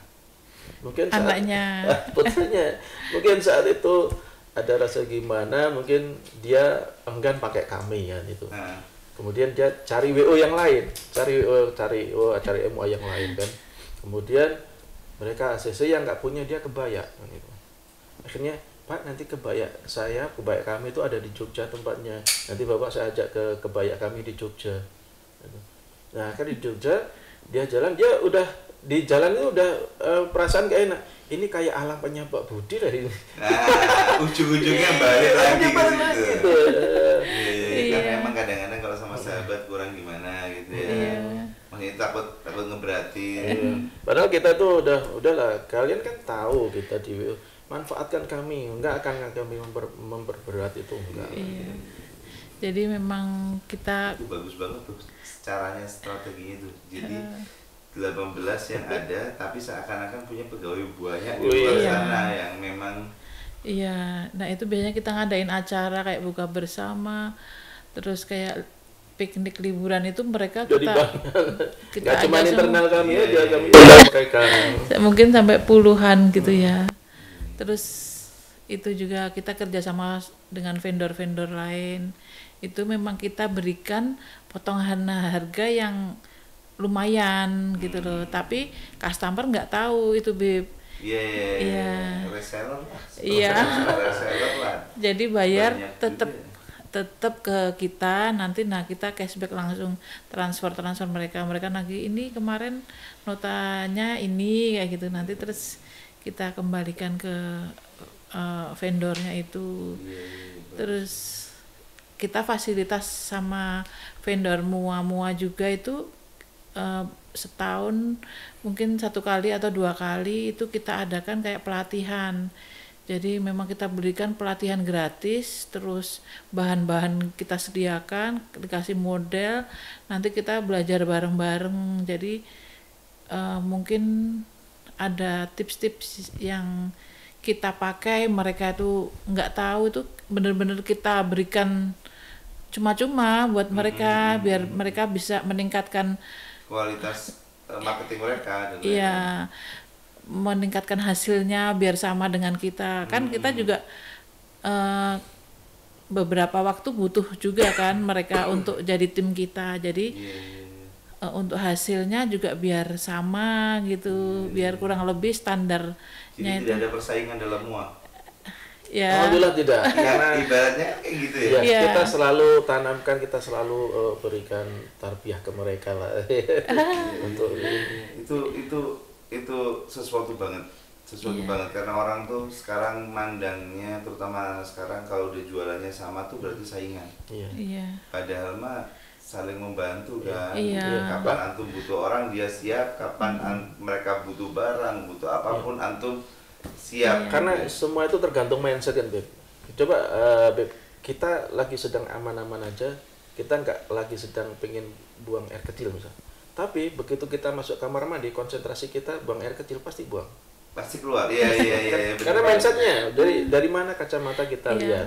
[SPEAKER 2] Mungkin
[SPEAKER 1] anaknya,
[SPEAKER 2] putranya. Mungkin saat itu ada rasa gimana, mungkin dia enggan pakai kami ya itu. Kemudian dia cari WO yang lain, cari MUA yang lain kan. Kemudian mereka ACC yang nggak punya, dia kebaya kan gitu. Akhirnya, Pak, nanti kebaya kami itu ada di Jogja tempatnya. Nanti Bapak saya ajak ke kebaya kami di Jogja. Nah, kan di Jogja dia jalan, dia udah di jalan itu udah perasaan gak enak. Ini kayak alamnya Pak Budi dari ini.
[SPEAKER 3] Nah, ujung-ujungnya balik lagi ke situ.
[SPEAKER 2] Gitu.
[SPEAKER 3] Kan emang kadang-kadang kalau sama sahabat kurang gimana gitu ya. Maksudnya takut ngeberatin.
[SPEAKER 2] Padahal kita tuh udahlah, kalian kan tahu kita manfaatkan kami, enggak akan kami memperberat itu enggak.
[SPEAKER 1] Iya. Jadi memang kita
[SPEAKER 3] Itu bagus banget tuh caranya, strateginya tuh. Jadi 18 yang ada tapi seakan-akan punya pegawai banyak di luar sana yang memang
[SPEAKER 1] iya, nah itu biasanya kita ngadain acara kayak buka bersama, terus kayak piknik liburan itu mereka
[SPEAKER 2] Jadi
[SPEAKER 1] kita
[SPEAKER 2] nggak cuma
[SPEAKER 1] ajak
[SPEAKER 2] internal
[SPEAKER 1] semua.
[SPEAKER 2] kami aja, kami mereka.
[SPEAKER 1] Mungkin sampai puluhan gitu ya. Terus itu juga kita kerjasama dengan vendor-vendor lain. Itu memang kita berikan potongan harga yang lumayan gitu loh. Tapi customer nggak tahu itu, Beb.
[SPEAKER 3] Iya. Reseller lah.
[SPEAKER 1] Iya.
[SPEAKER 3] Reseller lah.
[SPEAKER 1] Jadi bayar
[SPEAKER 3] Banyak
[SPEAKER 1] tetap ke kita, nanti kita cashback langsung transfer mereka lagi ini kemarin notanya ini kayak gitu, nanti terus kita kembalikan ke vendornya itu. Terus kita fasilitas sama vendor mua juga itu setahun mungkin 1 kali atau 2 kali itu kita adakan kayak pelatihan. Jadi memang kita berikan pelatihan gratis, terus bahan-bahan kita sediakan, dikasih model, nanti kita belajar bareng-bareng. Jadi mungkin ada tips-tips yang kita pakai, mereka itu nggak tahu, itu benar-benar kita berikan cuma-cuma buat mereka, biar mereka bisa meningkatkan
[SPEAKER 3] kualitas marketing mereka.
[SPEAKER 1] Iya, meningkatkan hasilnya biar sama dengan kita. Kan kita juga beberapa waktu butuh juga kan mereka untuk jadi tim kita. Jadi untuk hasilnya juga biar sama gitu, biar kurang lebih standarnya.
[SPEAKER 3] Jadi
[SPEAKER 1] itu.
[SPEAKER 3] tidak ada persaingan dalam mua.
[SPEAKER 1] Ya.
[SPEAKER 2] Alhamdulillah tidak, karena
[SPEAKER 3] ibaratnya kayak gitu ya.
[SPEAKER 2] Ya, kita selalu tanamkan, kita selalu berikan tarbiyah ke mereka lah. Untuk
[SPEAKER 3] itu sesuatu banget banget, karena orang tuh sekarang mandangnya, terutama anak sekarang, kalau udah jualannya sama tuh berarti saingan.
[SPEAKER 1] Iya.
[SPEAKER 3] Padahal mah saling membantu kan.
[SPEAKER 1] Iya.
[SPEAKER 3] Kapan antum butuh orang dia siap, kapan mereka butuh barang, butuh apapun antum siap.
[SPEAKER 2] Karena semua itu tergantung mindset kan, Beb. Coba Beb, kita lagi sedang aman-aman aja, kita nggak lagi sedang pengen buang air kecil misal. Tapi begitu kita masuk kamar mandi, konsentrasi kita buang air kecil pasti buang.
[SPEAKER 3] Pasti keluar. Iya.
[SPEAKER 2] Karena mindsetnya dari mana kacamata kita lihat.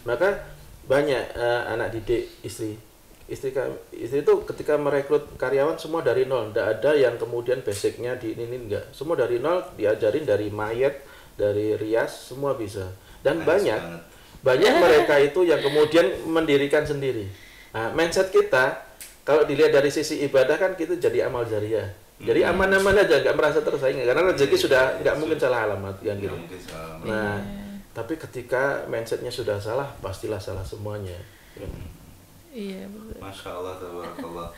[SPEAKER 2] Maka banyak anak didik istri itu ketika merekrut karyawan semua dari nol. Tidak ada yang kemudian basicnya di ini enggak. Semua dari nol, diajarin dari mayat, dari rias, semua bisa. Dan banyak mereka itu yang kemudian mendirikan sendiri. Nah, mindset kita kalau dilihat dari sisi ibadah kan kita jadi amal jariah. Jadi aman-aman aja, nggak merasa tersaingi karena rezeki sudah nggak mungkin salah alamat yang gitu. Nah, tapi ketika mindsetnya sudah salah, pastilah salah semuanya.
[SPEAKER 1] Iya, betul.
[SPEAKER 3] Masya Allah, tabarakallah.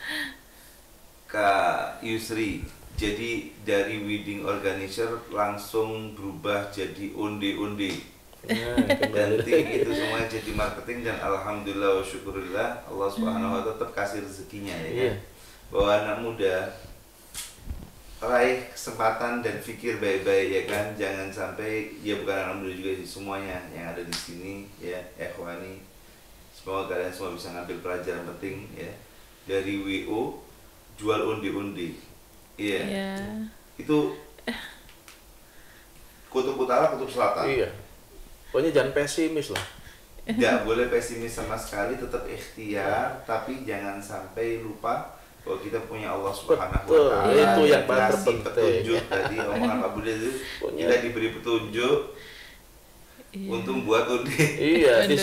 [SPEAKER 3] Kak Yusri, jadi dari wedding organizer langsung berubah jadi onde-onde. Dan itu semua jadi marketing, dan alhamdulillah wa syukurillah Allah subhanahu wa ta'ala tetap kasih rezekinya ya kan. Bahwa anak muda raih kesempatan dan pikir baik-baik ya kan, jangan sampai, ya bukan anak muda juga sih, semuanya yang ada di sini ya ikhwani, semoga kalian semua bisa ngambil pelajaran penting ya dari WO jual undi-undi. Iya. Itu kutub utara, kutub selatan.
[SPEAKER 2] Iya. Pokoknya jangan pesimis lah.
[SPEAKER 3] Tidak boleh pesimis sama sekali, tetap ikhtiar, tapi jangan sampai lupa bahwa kita punya Allah Subhanahu wa Ta'ala.
[SPEAKER 2] Itu yang paling terpenting.
[SPEAKER 3] Petunjuk tadi omongan Pak Budi itu, kita diberi petunjuk untuk buat undi.
[SPEAKER 2] Iya, di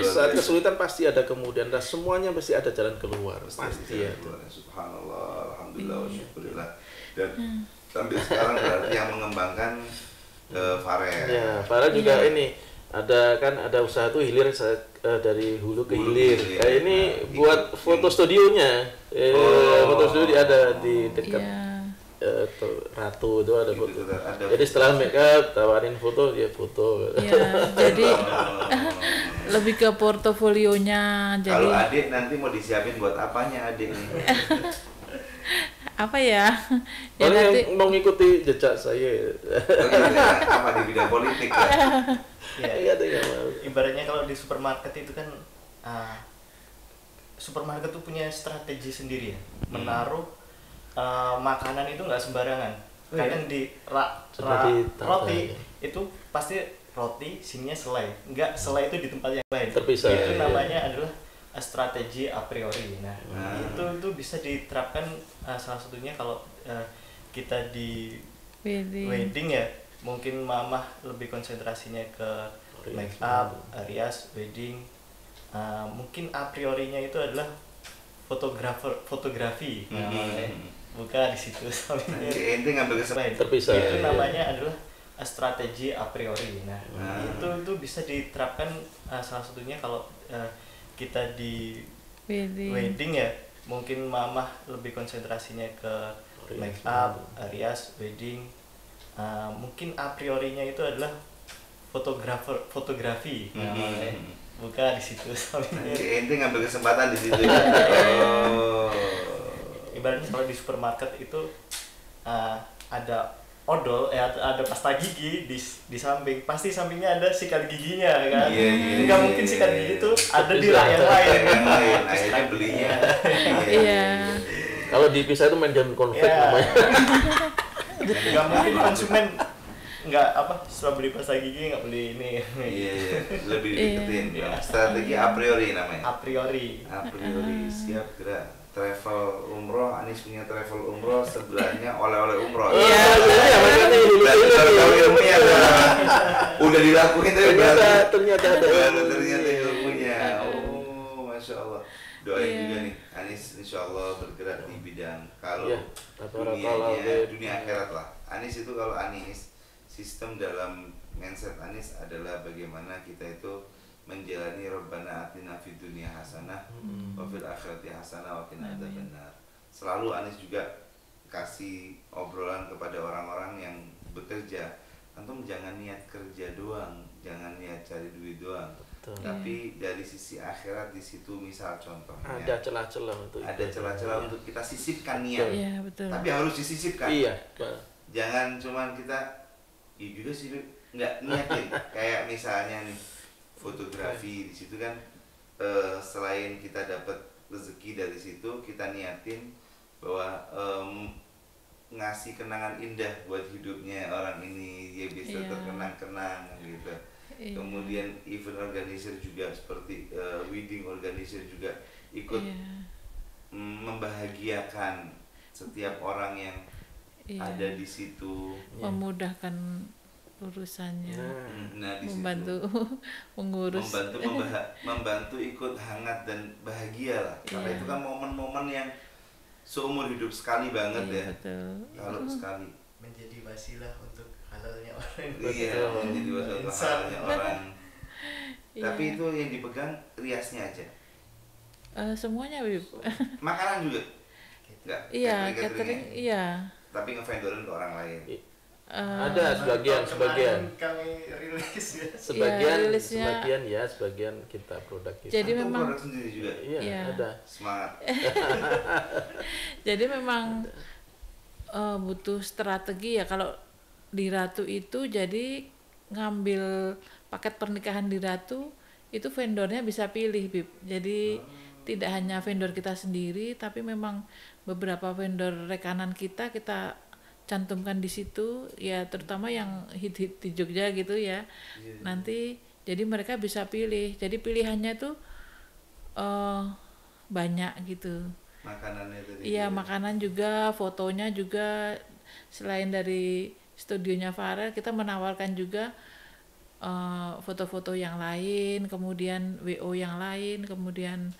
[SPEAKER 2] saat kesulitan pasti ada kemudian, dan semuanya pasti ada jalan keluar. Pasti ya.
[SPEAKER 3] Subhanallah, alhamdulillah, wa syukurillah. Dan sampai sekarang berarti yang mengembangkan Farel.
[SPEAKER 2] Ya, Farel juga ini ada usaha tuh hilir dari hulu ke hilir. Ini buat foto studionya. Foto studio ada di dekat Ratu itu ada foto.
[SPEAKER 3] Gitu, ada
[SPEAKER 2] Jadi setelah make up tawarin foto, dia foto.
[SPEAKER 1] Ya, jadi lebih ke portofolionya.
[SPEAKER 3] Kalau
[SPEAKER 1] Jadi
[SPEAKER 3] adik nanti mau disiapin buat apanya adik ini?
[SPEAKER 1] apa ya? Ya
[SPEAKER 2] Paling
[SPEAKER 1] nanti
[SPEAKER 2] yang mau ngikuti jejak saya.
[SPEAKER 3] Oke, apa di bidang politik ya?
[SPEAKER 4] Ya,
[SPEAKER 2] Iya, ada yang mau.
[SPEAKER 4] ibaratnya kalau di supermarket itu kan supermarket tuh punya strategi sendiri ya, menaruh makanan itu nggak sembarangan. Kadang di
[SPEAKER 2] Seperti
[SPEAKER 4] roti
[SPEAKER 2] tata,
[SPEAKER 4] itu pasti roti, sininya selai, nggak selai itu di tempat yang lain.
[SPEAKER 2] Terpisah.
[SPEAKER 4] Itu
[SPEAKER 3] Iya,
[SPEAKER 4] namanya adalah strategi a priori. Nah, itu bisa diterapkan salah satunya kalau kita di wedding ya, mungkin mamah lebih konsentrasinya ke make up, rias, wedding. Mungkin a priorinya itu adalah fotografi. Buka di situ sampai
[SPEAKER 3] Ente ngambil kesempatan.
[SPEAKER 2] Terpisah.
[SPEAKER 4] itu
[SPEAKER 2] Iya.
[SPEAKER 4] namanya adalah strategi a priori. Nah, itu bisa diterapkan salah satunya kalau kita di wedding ya, mungkin mamah lebih konsentrasinya ke make up, rias, wedding. Mungkin a priorinya itu adalah fotografi. Buka di situ sampai
[SPEAKER 3] Ente ngambil kesempatan di situ. Oh.
[SPEAKER 4] ibaratnya kalau di supermarket itu ada odol, ada pasta gigi di samping, pasti sampingnya ada sikat giginya kan.
[SPEAKER 3] Iya,
[SPEAKER 4] Nggak mungkin sikat gigi itu ada di rak yang lain.
[SPEAKER 3] Yang lain, akhirnya belinya.
[SPEAKER 1] iya.
[SPEAKER 2] Kalau dipisah itu main game konflik
[SPEAKER 4] Iya.
[SPEAKER 2] namanya.
[SPEAKER 4] Nggak mungkin konsumen nggak setelah beli pasta gigi nggak beli ini.
[SPEAKER 3] Iya, lebih deketin. Strategi a priori namanya.
[SPEAKER 4] A priori.
[SPEAKER 3] A priori, siap gerak. Travel umroh, Anis punya travel umroh, sebelahnya oleh-oleh umroh.
[SPEAKER 2] Iya, makanya
[SPEAKER 3] Berarti baru tahu ilmunya udah dilakuin tapi
[SPEAKER 2] ternyata ada.
[SPEAKER 3] baru ternyata ilmunya. Oh, masya Allah. Doain juga nih, Anis insya Allah bergerak di bidang kalau
[SPEAKER 2] Iya, tabarakallah.
[SPEAKER 3] dunia akhirat lah. Anis itu kalau Anis sistem dalam mindset Anis adalah bagaimana kita itu menjalani Rabbana atina fid dunya hasanah wa fil akhirati hasanah wa qina adzabannar. Selalu Anis juga kasih obrolan kepada orang-orang yang bekerja, antum jangan niat kerja doang, jangan niat cari duit doang.
[SPEAKER 2] Betul.
[SPEAKER 3] Tapi dari sisi akhirat di situ misal contohnya
[SPEAKER 2] Ada celah-celah untuk
[SPEAKER 3] ada celah-celah untuk kita sisipkan niat.
[SPEAKER 1] Iya, betul.
[SPEAKER 3] Tapi harus disisipkan.
[SPEAKER 2] Iya.
[SPEAKER 3] Jangan cuman kita juga sih nggak niatin kayak misalnya nih fotografi di situ kan selain kita dapat rezeki dari situ kita niatin bahwa ngasih kenangan indah buat hidupnya orang ini dia bisa
[SPEAKER 1] Iya.
[SPEAKER 3] terkenang-kenang gitu.
[SPEAKER 1] Iya.
[SPEAKER 3] Kemudian event organizer juga seperti wedding organizer juga ikut
[SPEAKER 1] Iya.
[SPEAKER 3] membahagiakan setiap orang yang
[SPEAKER 1] Iya.
[SPEAKER 3] ada di situ.
[SPEAKER 1] Memudahkan urusannya,
[SPEAKER 3] Nah, di
[SPEAKER 1] membantu
[SPEAKER 3] situ
[SPEAKER 1] mengurus.
[SPEAKER 3] membantu ikut hangat dan bahagia lah. Karena
[SPEAKER 1] Iya.
[SPEAKER 3] itu kan momen-momen yang seumur hidup sekali banget
[SPEAKER 1] Iya,
[SPEAKER 3] ya.
[SPEAKER 1] betul.
[SPEAKER 3] Kalau sekali.
[SPEAKER 4] Menjadi wasilah untuk halalnya orang.
[SPEAKER 3] Iya, menjadi
[SPEAKER 4] Insan.
[SPEAKER 3] wasalah orang.
[SPEAKER 1] Iya.
[SPEAKER 3] Tapi itu yang dipegang riasnya aja.
[SPEAKER 1] Semuanya, Wib.
[SPEAKER 3] Makanan juga. Enggak.
[SPEAKER 1] Iya, catering, iya.
[SPEAKER 3] Tapi ngevendorin ke orang lain.
[SPEAKER 2] Ada sebagian
[SPEAKER 4] Kami rilis ya.
[SPEAKER 1] rilisnya.
[SPEAKER 2] Sebagian kita produk kita.
[SPEAKER 1] Jadi
[SPEAKER 3] Antum
[SPEAKER 1] memang
[SPEAKER 3] produk sendiri juga.
[SPEAKER 2] Iya,
[SPEAKER 1] Iya.
[SPEAKER 2] ada.
[SPEAKER 3] Semangat.
[SPEAKER 1] Jadi memang butuh strategi ya. Kalau di Ratu itu jadi ngambil paket pernikahan di Ratu itu vendornya bisa pilih, Bib. Jadi tidak hanya vendor kita sendiri, tapi memang beberapa vendor rekanan kita cantumkan di situ ya, terutama yang hit-hit di Jogja gitu ya. Nanti jadi mereka bisa pilih. Jadi pilihannya tuh banyak gitu.
[SPEAKER 3] Makanannya tadi.
[SPEAKER 1] Iya, makanan juga, fotonya juga. Selain dari studionya Farel, kita menawarkan juga foto-foto yang lain, kemudian WO yang lain, kemudian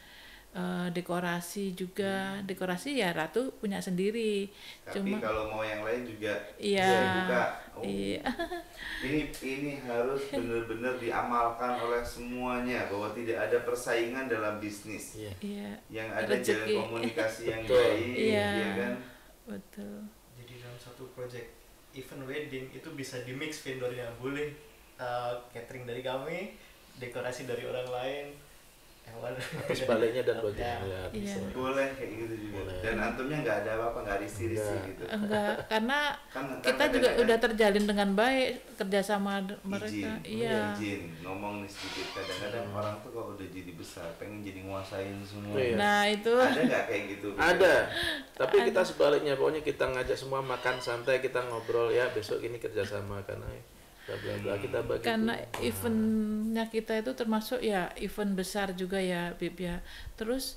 [SPEAKER 1] dekorasi juga. Dekorasi ya Ratu punya sendiri.
[SPEAKER 3] Tapi kalau mau yang lain juga
[SPEAKER 1] Iya.
[SPEAKER 3] bisa dibuka. Oh,
[SPEAKER 1] Iya.
[SPEAKER 3] ini harus benar-benar diamalkan oleh semuanya bahwa tidak ada persaingan dalam bisnis.
[SPEAKER 2] Iya.
[SPEAKER 1] Iya.
[SPEAKER 3] Yang ada
[SPEAKER 1] Rezeki.
[SPEAKER 3] jalan komunikasi yang
[SPEAKER 2] Betul.
[SPEAKER 3] baik,
[SPEAKER 1] Iya.
[SPEAKER 3] ya kan?
[SPEAKER 1] Betul.
[SPEAKER 4] Jadi dalam suatu project event wedding itu bisa di mix vendornya, boleh catering dari kami, dekorasi dari orang lain, yang mana
[SPEAKER 2] sebaliknya dan bagaimana ya,
[SPEAKER 1] Iya.
[SPEAKER 2] bisa.
[SPEAKER 3] Boleh kayak gitu juga.
[SPEAKER 2] Boleh.
[SPEAKER 3] Dan antumnya nggak ada apa-apa, nggak risih-risih
[SPEAKER 2] Enggak.
[SPEAKER 3] gitu.
[SPEAKER 1] Enggak, karena
[SPEAKER 3] Kan
[SPEAKER 1] kita juga
[SPEAKER 3] kadang-kadang
[SPEAKER 1] udah terjalin dengan baik kerjasama mereka. Iya.
[SPEAKER 3] izin ngomong nih sedikit. Kadang-kadang orang tuh kalau udah jadi besar pengen jadi nguasain semua.
[SPEAKER 2] Iya.
[SPEAKER 1] Nah itu
[SPEAKER 3] Ada nggak kayak gitu?
[SPEAKER 2] Ada, tapi kita sebaliknya, pokoknya kita ngajak semua makan santai, kita ngobrol ya besok ini kerjasama karena bla bla bla, kita bagi.
[SPEAKER 1] karena eventnya kita itu termasuk ya event besar juga ya Bib ya. Terus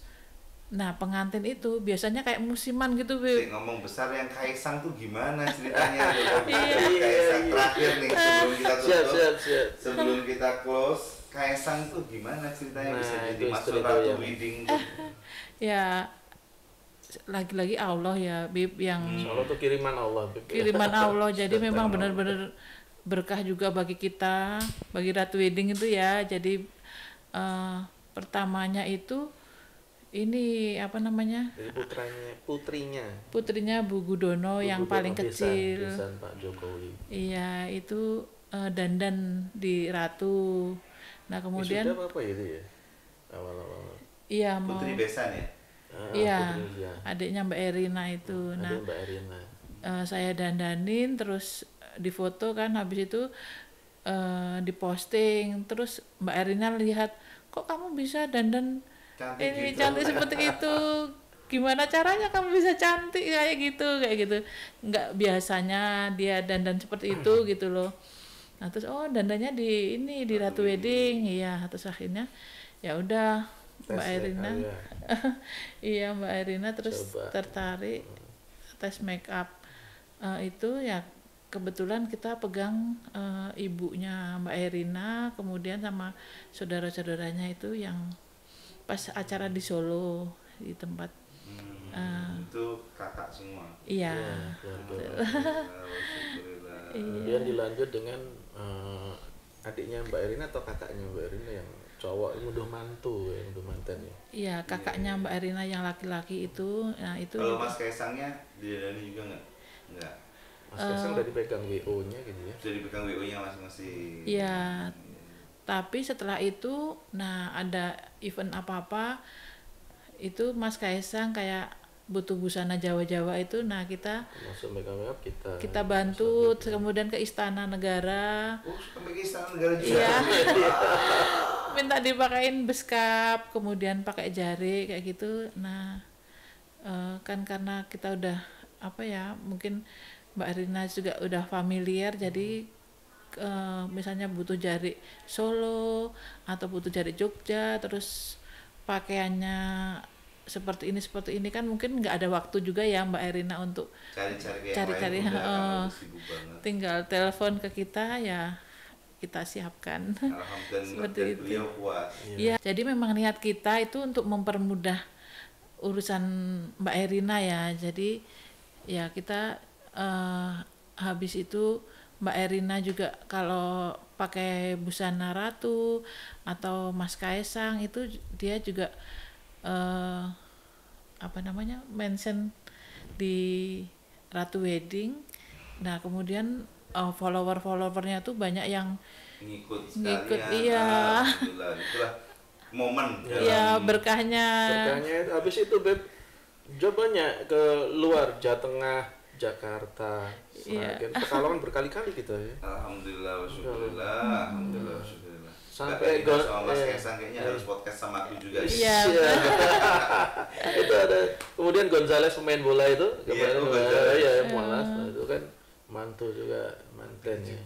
[SPEAKER 1] nah pengantin itu biasanya kayak musiman gitu Bib.
[SPEAKER 3] Ngomong besar yang Kaisang tuh gimana ceritanya?
[SPEAKER 1] Iya.
[SPEAKER 3] Kaisang terakhir nih sebelum kita
[SPEAKER 2] siap
[SPEAKER 3] tutup.
[SPEAKER 2] siap siap.
[SPEAKER 3] Sebelum kita close, Kaisang tuh gimana ceritanya bisa
[SPEAKER 2] Nah,
[SPEAKER 3] jadi
[SPEAKER 2] itu
[SPEAKER 3] masuk
[SPEAKER 2] istri
[SPEAKER 3] ratu
[SPEAKER 2] tuh yang-
[SPEAKER 3] wedding tuh?
[SPEAKER 1] Ya lagi-lagi Allah ya Bib yang
[SPEAKER 2] Allah tuh kiriman Allah. Bib.
[SPEAKER 1] kiriman Allah. Jadi
[SPEAKER 3] Datang
[SPEAKER 1] memang
[SPEAKER 3] Allah.
[SPEAKER 1] benar-benar berkah juga bagi kita, bagi Ratu Wedding itu ya. Jadi pertamanya itu ini apa namanya?
[SPEAKER 2] Jadi putrinya
[SPEAKER 1] Putrinya Bu Gudono yang
[SPEAKER 2] Bu
[SPEAKER 1] paling
[SPEAKER 2] Gudono
[SPEAKER 1] kecil.
[SPEAKER 2] besan Pak Jokowi.
[SPEAKER 1] Iya, itu dandan di Ratu. Nah, kemudian
[SPEAKER 2] Sudah apa itu ya awal-awal.
[SPEAKER 1] iya mau
[SPEAKER 3] Putri Besan ya?
[SPEAKER 1] iya,
[SPEAKER 2] Putri, ya.
[SPEAKER 1] adiknya Mbak Erina itu.
[SPEAKER 2] Ada
[SPEAKER 1] Nah,
[SPEAKER 2] Mbak Erina.
[SPEAKER 1] saya dandanin terus difoto kan, habis itu diposting, terus Mbak Erina lihat kok kamu bisa dandan
[SPEAKER 3] Cantik
[SPEAKER 1] ini
[SPEAKER 3] gitu.
[SPEAKER 1] cantik seperti itu, gimana caranya kamu bisa cantik kayak gitu. Nggak biasanya dia dandan seperti itu gitu loh. Nah terus dandannya di ini di Ratu Wedding, iya. Terus akhirnya ya udah Mbak
[SPEAKER 2] Tes
[SPEAKER 1] Erina
[SPEAKER 2] make up, ya.
[SPEAKER 1] iya Mbak Erina terus
[SPEAKER 2] Coba.
[SPEAKER 1] tertarik tes make up. Itu ya kebetulan kita pegang ibunya Mbak Erina, kemudian sama saudara-saudaranya itu yang pas acara di Solo di tempat
[SPEAKER 3] Itu kakak semua.
[SPEAKER 1] iya.
[SPEAKER 2] Keluarga.
[SPEAKER 3] Alhamdulillah.
[SPEAKER 2] Kemudian dilanjut dengan adiknya Mbak Erina atau kakaknya Mbak Erina yang cowok, yang udah mantu ya, udah mantan ya.
[SPEAKER 1] Iya, kakaknya Mbak Erina yang laki-laki itu. Nah, itu
[SPEAKER 3] Kalau Mas Kaisangnya didandani juga nggak? Nggak.
[SPEAKER 2] Mas Kaisang udah dipegang WO-nya gitu ya.
[SPEAKER 3] Sudah dipegang WO-nya masing-masing.
[SPEAKER 1] iya. Tapi setelah itu nah ada event apa-apa itu Mas Kaisang kayak butuh busana Jawa-Jawa itu, nah kita
[SPEAKER 2] Masuk make up
[SPEAKER 1] kita bantu, kemudian ke Istana Negara.
[SPEAKER 3] Oh, sampai ke Istana Negara juga.
[SPEAKER 1] Iya. Minta dipakein beskap, kemudian pakai jari kayak gitu. Nah, kan karena kita udah apa ya, mungkin Mbak Erina juga udah familiar, jadi misalnya butuh jari Solo atau butuh jari Jogja, terus pakaiannya seperti ini kan mungkin nggak ada waktu juga ya Mbak Erina untuk
[SPEAKER 3] Cari-cari kayak
[SPEAKER 1] Cari-cari,
[SPEAKER 3] yang lain udah, kan
[SPEAKER 1] heeh.
[SPEAKER 3] udah sibuk banget.
[SPEAKER 1] tinggal telepon ke kita ya kita siapkan.
[SPEAKER 3] Alhamdulillah
[SPEAKER 1] Seperti
[SPEAKER 3] dan
[SPEAKER 1] itu.
[SPEAKER 3] beliau puas.
[SPEAKER 1] Iya, jadi memang niat kita itu untuk mempermudah urusan Mbak Erina ya. Jadi ya kita habis itu Mbak Erina juga kalau pakai busana Ratu atau Mas Kaisang itu dia juga apa namanya mention di Ratu Wedding. Nah kemudian followernya tuh banyak yang
[SPEAKER 3] Ngikut
[SPEAKER 1] Ngikut,
[SPEAKER 3] sekalian.
[SPEAKER 1] iya.
[SPEAKER 3] Alhamdulillah. Itulah momen
[SPEAKER 1] ya
[SPEAKER 3] dalam-
[SPEAKER 1] berkahnya.
[SPEAKER 2] Berkahnya itu habis itu Beb jobanya ke luar Jawa Tengah, Jakarta,
[SPEAKER 1] Iya.
[SPEAKER 2] Sragen, Pekalongan berkali-kali kita ya.
[SPEAKER 3] Alhamdulillah, syukurillah, alhamdulillah, syukurillah.
[SPEAKER 2] Sampai
[SPEAKER 3] Nggak sama Mas
[SPEAKER 2] iya.
[SPEAKER 3] Kaisang kayaknya harus podcast sama aku juga.
[SPEAKER 1] Iya.
[SPEAKER 2] Itu ada kemudian Gonzales pemain bola itu
[SPEAKER 3] Iya,
[SPEAKER 2] kemarin
[SPEAKER 3] oh, Gonzales.
[SPEAKER 2] ya Monas, nah, itu kan mantu juga mantan ya.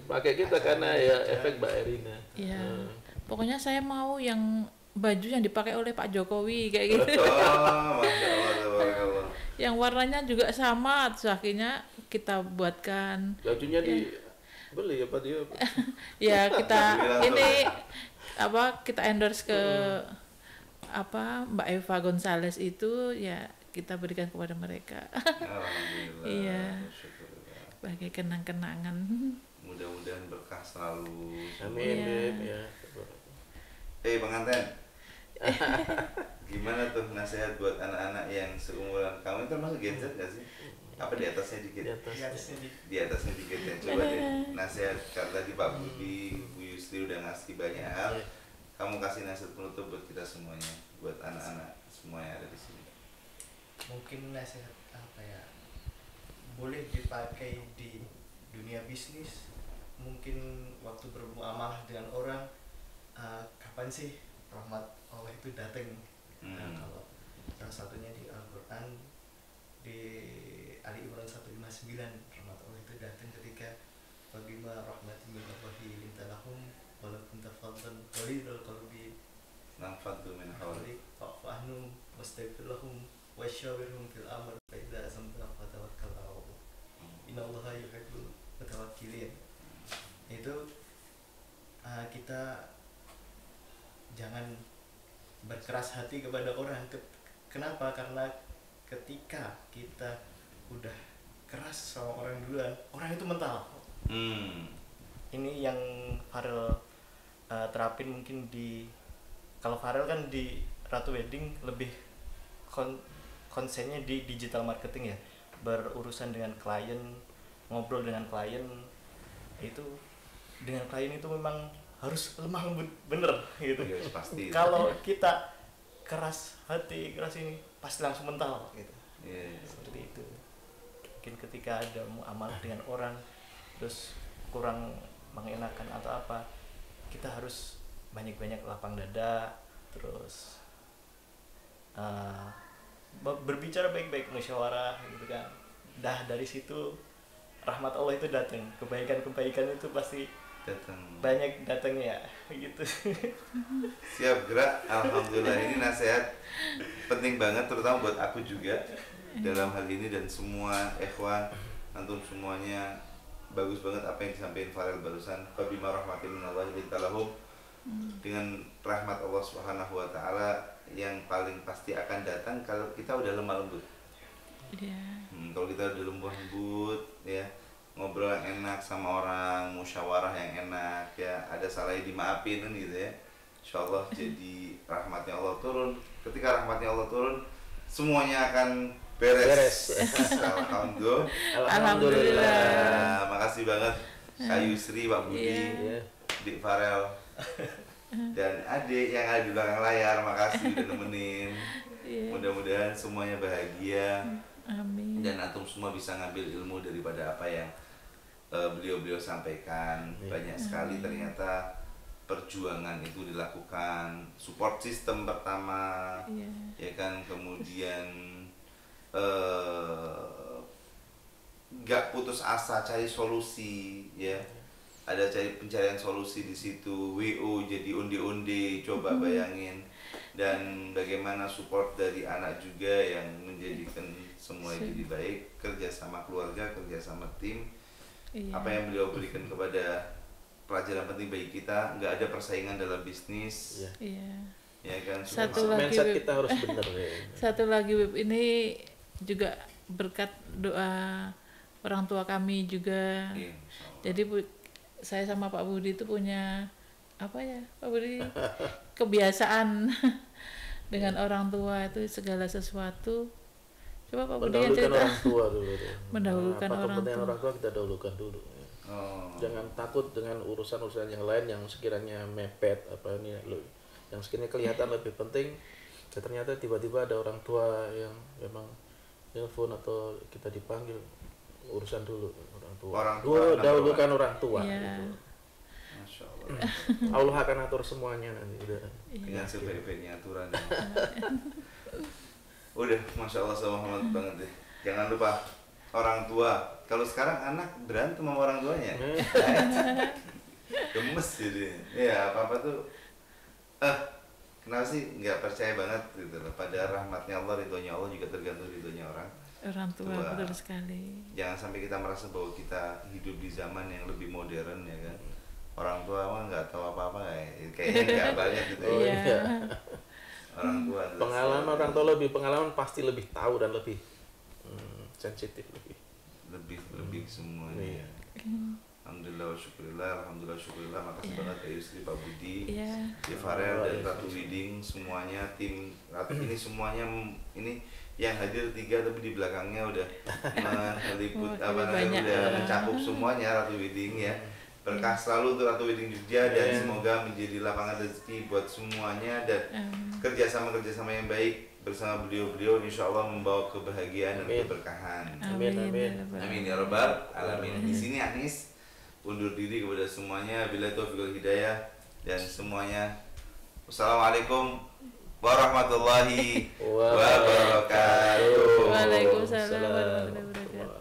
[SPEAKER 2] Pakai kita karena ya efek Mbak Erina.
[SPEAKER 1] Iya. Pokoknya saya mau yang baju yang dipakai oleh Pak Jokowi kayak gitu.
[SPEAKER 3] Oh, masya Allah, tabarakallah.
[SPEAKER 1] Yang warnanya juga sama, terus akhirnya kita buatkan.
[SPEAKER 2] Bajunya dibeli apa dia?
[SPEAKER 1] Ya kita
[SPEAKER 3] Bilang
[SPEAKER 1] ini apa kita endorse ke apa Mbak Eva Gonzales itu ya kita berikan kepada mereka.
[SPEAKER 3] Alhamdulillah.
[SPEAKER 1] Iya.
[SPEAKER 3] Syukurillah.
[SPEAKER 1] Sebagai kenang-kenangan.
[SPEAKER 3] Mudah-mudahan berkah selalu.
[SPEAKER 2] Amin,
[SPEAKER 1] Iya.
[SPEAKER 2] Beb, ya.
[SPEAKER 3] Pengantin. Gimana tuh nasihat buat anak-anak yang seumuran kamu itu termasuk Gen Z gak sih? Apa di atasnya dikit?
[SPEAKER 2] Di atasnya.
[SPEAKER 3] Di atasnya dikit ya. Coba deh nasihat, karena tadi Pak Budi, Bu Yusri udah ngasih banyak hal. Kamu kasih nasihat penutup buat kita semuanya, buat anak-anak semua yang ada di sini.
[SPEAKER 4] Mungkin nasihat apa ya, boleh dipakai di dunia bisnis, mungkin waktu bermuamalah dengan orang, kapan sih rahmat Allah itu datang. Nah, kalau salah satunya di Al-Quran di Ali Imran 159, rahmat Allah itu datang ketika bagaimana rahmatin min Allahi linta lahum walau kunta fadlan ghalidhal qalbi
[SPEAKER 3] Nafadu min hawlik
[SPEAKER 4] fa'fu anhum wastaghfir lahum wasyawirhum fil amr fa idza azamta fatawakkal 'ala Allah innallaha yuhibbul mutawakkilin. Itu kita jangan berkeras hati kepada orang. Kenapa? Karena ketika kita udah keras sama orang duluan, orang itu mental. Ini yang Farel terapin mungkin di, kalau Farel kan di Ratu Wedding lebih konsennya di digital marketing ya, berurusan dengan klien, ngobrol dengan klien. Itu dengan klien itu memang harus lemah lembut bener gitu.
[SPEAKER 3] Yes, pasti.
[SPEAKER 4] Kalau kita keras hati, keras ini pasti langsung mental gitu. Seperti itu. Mungkin ketika ada muamalah dengan orang terus kurang mengenakan atau apa, kita harus banyak-banyak lapang dada, terus berbicara baik-baik, musyawarah gitu kan. Dah dari situ rahmat Allah itu datang, kebaikan-kebaikan itu pasti
[SPEAKER 3] datang,
[SPEAKER 4] banyak datangnya gitu.
[SPEAKER 3] Siap gerak. Alhamdulillah, ini nasihat penting banget terutama buat aku juga dalam hal ini, dan semua ikhwan antum semuanya. Bagus banget apa yang disampaikan Farel barusan. Fabima rahmatin minallahi linta lahum, dengan rahmat Allah Subhanahu wa taala yang paling pasti akan datang kalau kita udah lemah lembut. Kalau kita udah lemah lembut ya, ngobrol yang enak sama orang, musyawarah yang enak ya, ada salahnya dimaafin kan gitu ya. Insyaallah jadi rahmatnya Allah turun. Ketika rahmatnya Allah turun, semuanya akan beres. Alhamdulillah. Makasih banget Kak Yusri, Pak Budi, Dik Farel, dan adik yang ada di belakang layar. Makasih udah nemenin. Mudah-mudahan semuanya bahagia.
[SPEAKER 1] Amin.
[SPEAKER 3] Dan antum semua bisa ngambil ilmu daripada apa yang beliau-beliau sampaikan. Banyak sekali ternyata perjuangan itu dilakukan. Support system pertama, ya kan, kemudian nggak putus asa cari solusi ya. Ada pencarian solusi di situ. WO jadi undi-undi, coba bayangin. Dan bagaimana support dari anak juga yang menjadikan semua jadi baik, kerja sama keluarga, kerja sama tim. Apa yang beliau berikan kepada pelajaran penting bagi kita, nggak ada persaingan dalam bisnis. Ya kan,
[SPEAKER 1] satu lagi
[SPEAKER 2] mindset kita harus benar ya.
[SPEAKER 1] Satu lagi Wib, ini juga berkat doa orang tua kami juga. Jadi saya sama Pak Budi itu punya apa ya, Pak Budi, kebiasaan dengan orang tua itu segala sesuatu. Coba Pak Budi
[SPEAKER 2] mendahulukan
[SPEAKER 1] cerita.
[SPEAKER 2] orang tua dulu.
[SPEAKER 1] Mendahulukan orang tua.
[SPEAKER 2] Orang tua kita dahulukan dulu. Jangan takut dengan urusan-urusan yang lain yang sekiranya mepet apa ini yang sekiranya kelihatan lebih penting. Ya, ternyata tiba-tiba ada orang tua yang memang telepon atau kita dipanggil, urusan dulu orang tua. Dahulukan orang tua. Gitu.
[SPEAKER 3] Masya Allah.
[SPEAKER 2] Allah akan atur semuanya nanti udah.
[SPEAKER 3] Dengan sebaik-baiknya aturan. Udah, Masya Allah, sama Muhammad banget deh. Jangan lupa orang tua. Kalau sekarang anak berantem sama orang tuanya, gemes jadi. Ya apa-apa tuh. Kenapa sih nggak percaya banget gitu loh? Pada rahmatnya Allah, ridhonya Allah juga tergantung ridhonya orang
[SPEAKER 1] tua. Betul sekali.
[SPEAKER 3] Jangan sampai kita merasa bahwa kita hidup di zaman yang lebih modern ya kan. Orang tua mah nggak tahu apa-apa kayaknya nggak banyak gitu. Orang tua
[SPEAKER 2] pengalaman orang tua pengalaman pasti lebih tahu dan lebih sensitif
[SPEAKER 3] lebih semuanya. Alhamdulillah wa syukurillah. Makasih banget Kak Yusri, Pak Budi, Farel dan Ratu Wedding, semuanya tim Ratu ini semuanya ini yang hadir 3 tapi di belakangnya udah meliput
[SPEAKER 1] Oh,
[SPEAKER 3] udah
[SPEAKER 1] banyak.
[SPEAKER 3] mencakup semuanya Ratu Wedding ya. Berkah selalu untuk Ratu Wedding Jogja dan semoga menjadi lapangan rezeki buat semuanya dan kerjasama yang baik bersama beliau-beliau insya Allah membawa kebahagiaan dan keberkahan. Amin ya robbal alamin. Di sini Anis undur diri kepada semuanya. Bila taufiq wal hidayah dan semuanya. Wassalamualaikum warahmatullahi wabarakatuh.